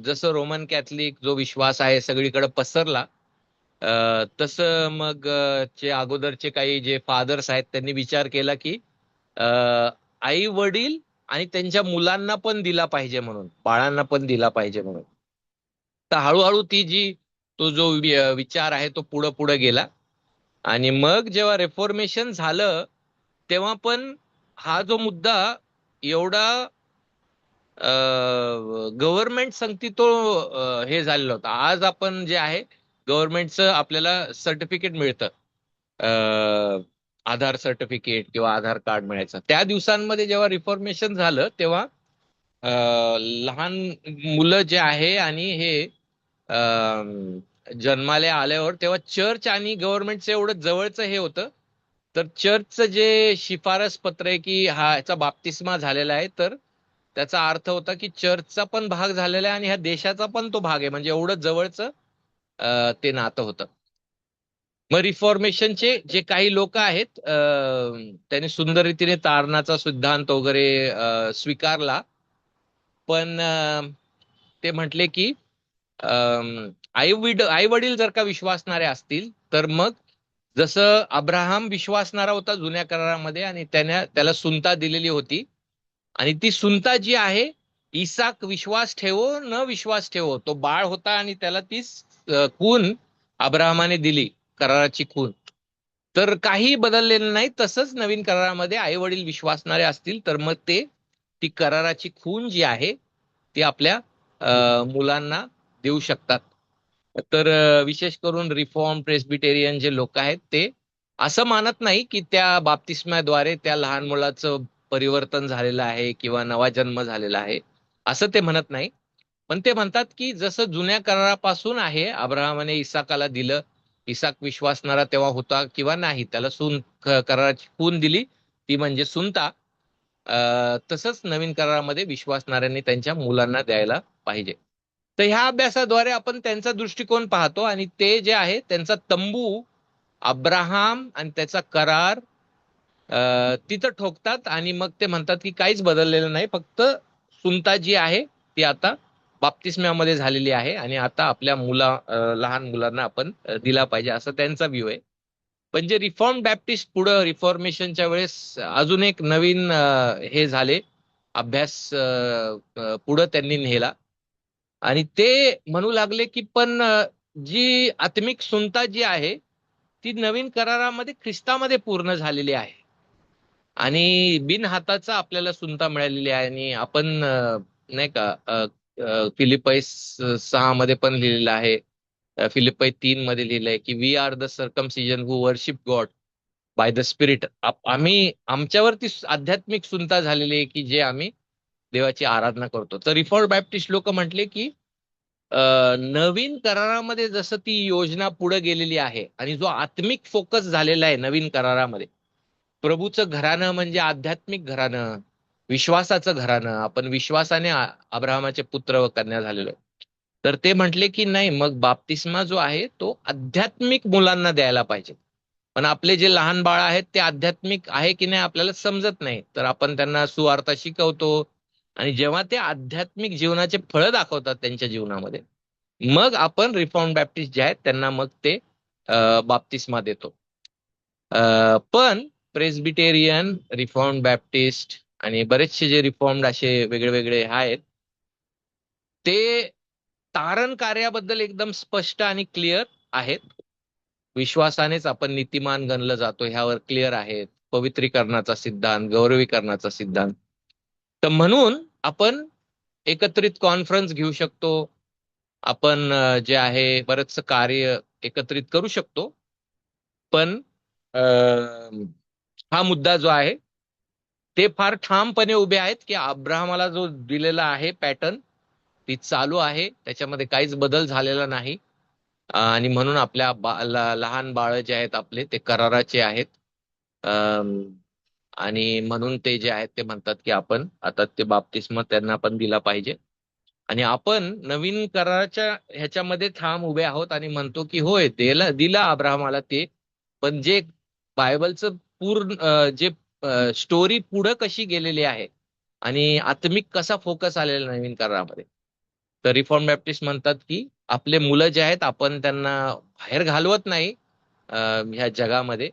जसं रोमन कॅथलिक जो विश्वास आहे सगळीकडे पसरला, तसं मग जे अगोदरचे काही जे फादर्स आहेत त्यांनी विचार केला की आई वडील आणि त्यांच्या मुलांना पण दिला पाहिजे म्हणून, बाळांना पण दिला पाहिजे म्हणून. तर हळूहळू तो जो विचार आहे तो पुढे पुढे गेला. आणि मग जेव्हा रेफॉर्मेशन झालं तेव्हा पण हा जो मुद्दा एवढा गव्हर्नमेंट संगती तो हे झालेला होता. आज आपण जे आहे गव्हर्नमेंटचं आपल्याला सर्टिफिकेट मिळतं, आधार सर्टिफिकेट किंवा आधार कार्ड मिळायचं. त्या दिवसांमध्ये जेव्हा रिफॉर्मेशन झालं तेव्हा लहान मुलं जे आहे आणि हे जन्माला आल्यावर तेव्हा चर्च आणि गव्हर्नमेंटचं एवढं जवळचं हे होतं. तर चर्चचं जे शिफारस पत्र आहे की हा याचा बाप्तिस्मा झालेला आहे, तर त्याचा अर्थ होता की चर्चचा पण भाग झालेला आहे आणि ह्या देशाचा पण तो भाग आहे, म्हणजे एवढं जवळचं ते नातं होतं. मग रिफॉर्मेशनचे जे काही लोक आहेत त्यांनी सुंदर रीतीने तारणाचा सिद्धांत वगैरे स्वीकारला. पण ते म्हटले की आई वडील जर का विश्वासणारे असतील तर मग जसं अब्राहम विश्वासणारा होता जुन्या करारामध्ये आणि त्याला सुनता दिलेली होती, आणि ती सुनता जी आहे इसाक विश्वास ठेवो न विश्वास ठेवो तो बाळ होता आणि त्याला ती खून अब्राहमाने दिली, कराराची खून. तर काही बदललेलं नाही. तसंच नवीन करारामध्ये आई वडील विश्वासणारे असतील तर मग ती कराराची खून जी आहे ती आपल्या मुलांना देऊ शकतात. तर विशेष करून रिफॉर्म प्रेस्बिटेरियन जे लोक आहेत ते असं मानत नाही की त्या बाप्तिस्म्याद्वारे त्या लहान मुलाचं परिवर्तन झालेलं आहे किंवा नवा जन्म झालेला आहे, असं ते म्हणत नाही. पण ते म्हणतात की जसं जुन्या करारापासून आहे, अब्राहमाने इसाकाला दिलं, इसाक विश्वासणारा तेव्हा होता किंवा नाही, त्याला कराराची खून दिली, ती म्हणजे सुनता. तसंच नवीन करारामध्ये विश्वासणाऱ्यांनी त्यांच्या मुलांना द्यायला पाहिजे. तर ह्या अभ्यासाद्वारे आपण त्यांचा दृष्टिकोन पाहतो आणि ते जे आहे त्यांचा तंबू अब्राहाम आणि त्याचा करार तिथं ठोकतात आणि मग ते म्हणतात की काहीच बदललेलं नाही, फक्त सुनता जी आहे ती आता बाप्तिस्म्यामध्ये झालेली आहे आणि आता आपल्या लहान मुलांना आपण दिला पाहिजे, असं त्यांचा व्ह्यू आहे. पण जे रिफॉर्म बॅप्टिस्ट पुढं रिफॉर्मेशनच्या वेळेस अजून एक नवीन हे झाले अभ्यास पुढं त्यांनी नेला आणि ते म्हणू लागले की पण जी आत्मिक सुनता जी आहे ती नवीन करारामध्ये ख्रिस्तामध्ये पूर्ण झालेली आहे आणि बिन हाताचा आपल्याला सुनता मिळालेली आहे. आणि आपण नाही का फिलिपाई 6 मध्ये पण लिहिलेलं आहे, फिलिपाई 3 मध्ये लिहिलंय की we are the circumcision who worship God by the spirit. आम्ही आमच्यावरती आध्यात्मिक सुनता झालेली आहे की जे आम्ही देवाची आराधना करतो. तर रिफॉर्म बॅप्टिस्ट लोक म्हटले की नवीन करारामध्ये जसं ती योजना पुढे गेलेली आहे आणि जो आत्मिक फोकस झालेला आहे नवीन करारामध्ये, प्रभूचं घराणं म्हणजे आध्यात्मिक घराणं, विश्वासाचं घराणं, आपण विश्वासाने अब्राहमाचे पुत्र व कन्या झालेलो आहे. तर ते म्हटले की नाही, मग बाप्तिस्मा जो आहे तो आध्यात्मिक मुलांना द्यायला पाहिजे. पण आपले जे लहान बाळ आहेत ते आध्यात्मिक आहे की नाही आपल्याला समजत नाही, तर आपण त्यांना सुवार्ता शिकवतो आणि जेव्हा ते आध्यात्मिक जीवनाचे फळं दाखवतात त्यांच्या जीवनामध्ये, मग आपण रिफॉर्म बॅप्टिस्ट जे आहेत त्यांना मग ते बाप्तिस्मा देतो. पण प्रेस्बिटेरियन, रिफॉर्म बॅप्टिस्ट आणि बरेचसे जे रिफॉर्म्ड असे वेगळे वेगळे आहेत ते तारण कार्याबद्दल एकदम स्पष्ट आणि क्लिअर आहेत. विश्वासानेच आपण नीतिमान गणलं जातो ह्यावर क्लिअर आहेत. पवित्रीकरणाचा सिद्धांत, गौरवीकरणाचा सिद्धांत. तर म्हणून आपण एकत्रित कॉन्फरन्स घेऊ शकतो, आपण जे आहे बरंचसं कार्य एकत्रित करू शकतो. पण हा मुद्दा जो आहे ते फार ठामपणे उभे आहेत की अब्राहमाला जो दिलेला आहे पॅटर्न ती चालू आहे, त्याच्यामध्ये काहीच बदल झालेला नाही. आणि म्हणून आपल्या लहान बाळ जे आहेत आपले ते कराराचे आहेत. आणि म्हणून ते जे आहेत ते म्हणतात की आपण आता ते बाप्तिस्मा त्यांना पण दिला पाहिजे. आणि आपण नवीन कराराच्या ह्याच्यामध्ये ठाम उभे आहोत आणि म्हणतो की होय दिला अब्राहमाला ते, पण जे बायबलचं पूर्ण जे स्टोरी पुढं कशी गेलेली आहे आणि आत्मिक कसा फोकस आलेला नवीन करारामध्ये. तर रिफॉर्म बॅप्टिस्ट म्हणतात की आपले मुलं जे आहेत आपण त्यांना बाहेर घालवत नाही ह्या जगामध्ये,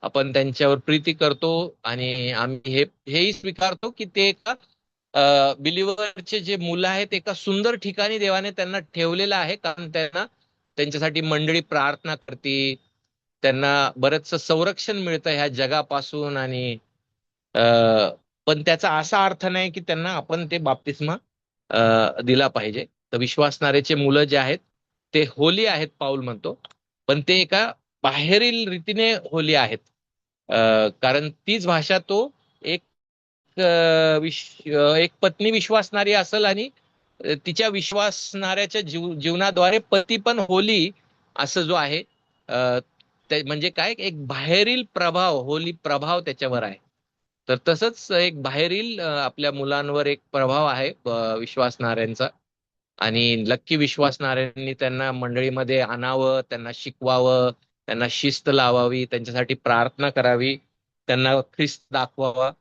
आपण त्यांच्यावर प्रीती करतो आणि आम्ही हेही स्वीकारतो की ते एका बिलिव्हरचे जे मुलं आहेत एका सुंदर ठिकाणी देवाने त्यांना ठेवलेलं आहे, कारण त्यांना त्यांच्यासाठी मंडळी प्रार्थना करते, त्यांना बरंचसं संरक्षण मिळतं ह्या जगापासून. आणि अ, पण त्याचा असा अर्थ नाही की त्यांना आपण ते बाप्तिस्मा दिला पाहिजे. तर विश्वासणाऱ्याचे मुलं जे आहेत ते होली आहेत पाऊल म्हणतो, पण ते एका बाहेरील रीतीने होली आहेत. कारण तीच भाषा तो एक एक पत्नी विश्वासणारी असेल आणि तिच्या विश्वासणाऱ्याच्या जीवनाद्वारे पती पण होली असं जो आहे म्हणजे काय एक बाहेरील प्रभाव, होली प्रभाव त्याच्यावर आहे. तर तसंच एक बाहेरील आपल्या मुलांवर एक प्रभाव आहे विश्वासणाऱ्यांचा. आणि लक्की विश्वासणाऱ्यांनी त्यांना मंडळीमध्ये आणावं, त्यांना शिकवावं, त्यांना शिस्त लावावी, त्यांच्यासाठी प्रार्थना करावी, त्यांना ख्रिस्त दाखवावा,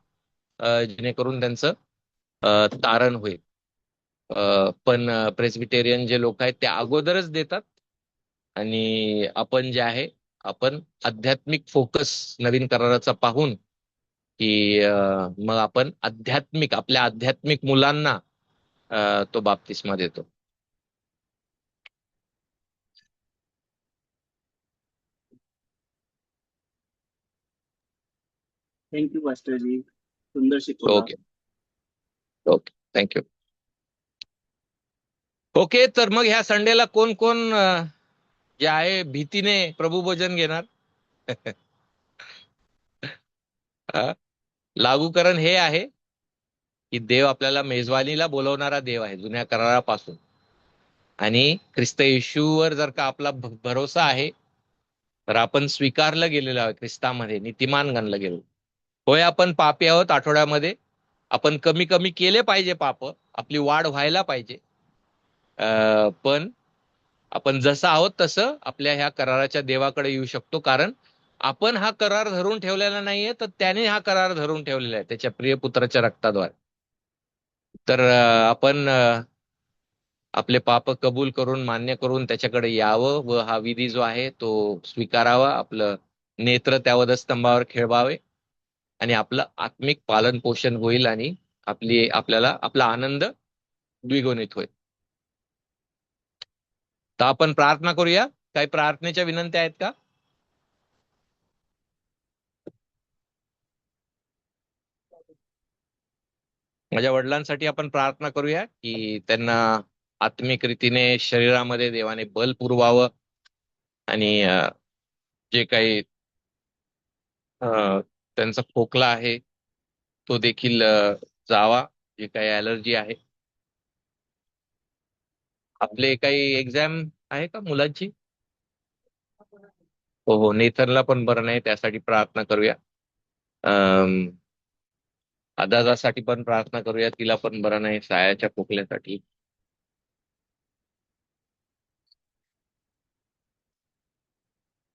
जेणेकरून त्यांचं तारण होईल. पण प्रेस्बिटेरियन जे लोक आहेत ते अगोदरच देतात आणि आपण जे आहे आपण आध्यात्मिक फोकस नवीन कराराचा पाहून की मग आपण आपल्या आध्यात्मिक मुलांना तो बाप्तिस्मा देतो. थँक्यू पास्टरजी, सुंदर शिकवला. Okay okay, thank you. ओके, तर मग ह्या संडेला कोण कोण जे आहे भीतीने प्रभू भोजन घेणार? लागूकरण हे आहे की देव आपल्याला मेजवानीला बोलवणारा देव आहे जुन्या करारापासून. आणि ख्रिस्त येशूवर जर का आपला भरोसा आहे तर आपण स्वीकारलं गेलेलं आहे, ख्रिस्तामध्ये नीतिमान गणलं गेलो. होय आपण पापी आहोत, आठवड्यामध्ये आपण कमी कमी केले पाहिजे पाप, आपली वाढ व्हायला पाहिजे. पण आपण जसं आहोत तसं आपल्या ह्या कराराच्या देवाकडे येऊ शकतो, कारण आपण हा करार धरून ठेवलेला नाहीये, तर त्याने हा करार धरून ठेवलेला आहे त्याच्या प्रिय पुत्राच्या रक्ताद्वारे. तर आपण आपले पाप कबूल करून मान्य करून त्याच्याकडे यावं व हा विधी जो आहे तो स्वीकारावा, आपलं नेत्र त्या वधस्तंभावर खेळवावे आणि आपलं आत्मिक पालन पोषण होईल आणि आपल्याला आपला आनंद द्विगुणित होईल. तर आपण प्रार्थना करूया. काही प्रार्थनेच्या विनंत्या आहेत का? माझ्या वडिलांसाठी आपण प्रार्थना करूया की त्यांना आत्मिक रीतीने शरीरामध्ये देवाने बल पुरवावं आणि जे काही त्यांचा खोकला आहे तो देखील जावा, जे काही ऍलर्जी आहे. आपले काही एक्झाम आहे का मुलांची? हो हो, नेथनला पण बरं नाही, त्यासाठी प्रार्थना करूया. अदाजासाठी पण प्रार्थना करूया, तिला पण बरं नाही सायाच्या खोकल्यासाठी.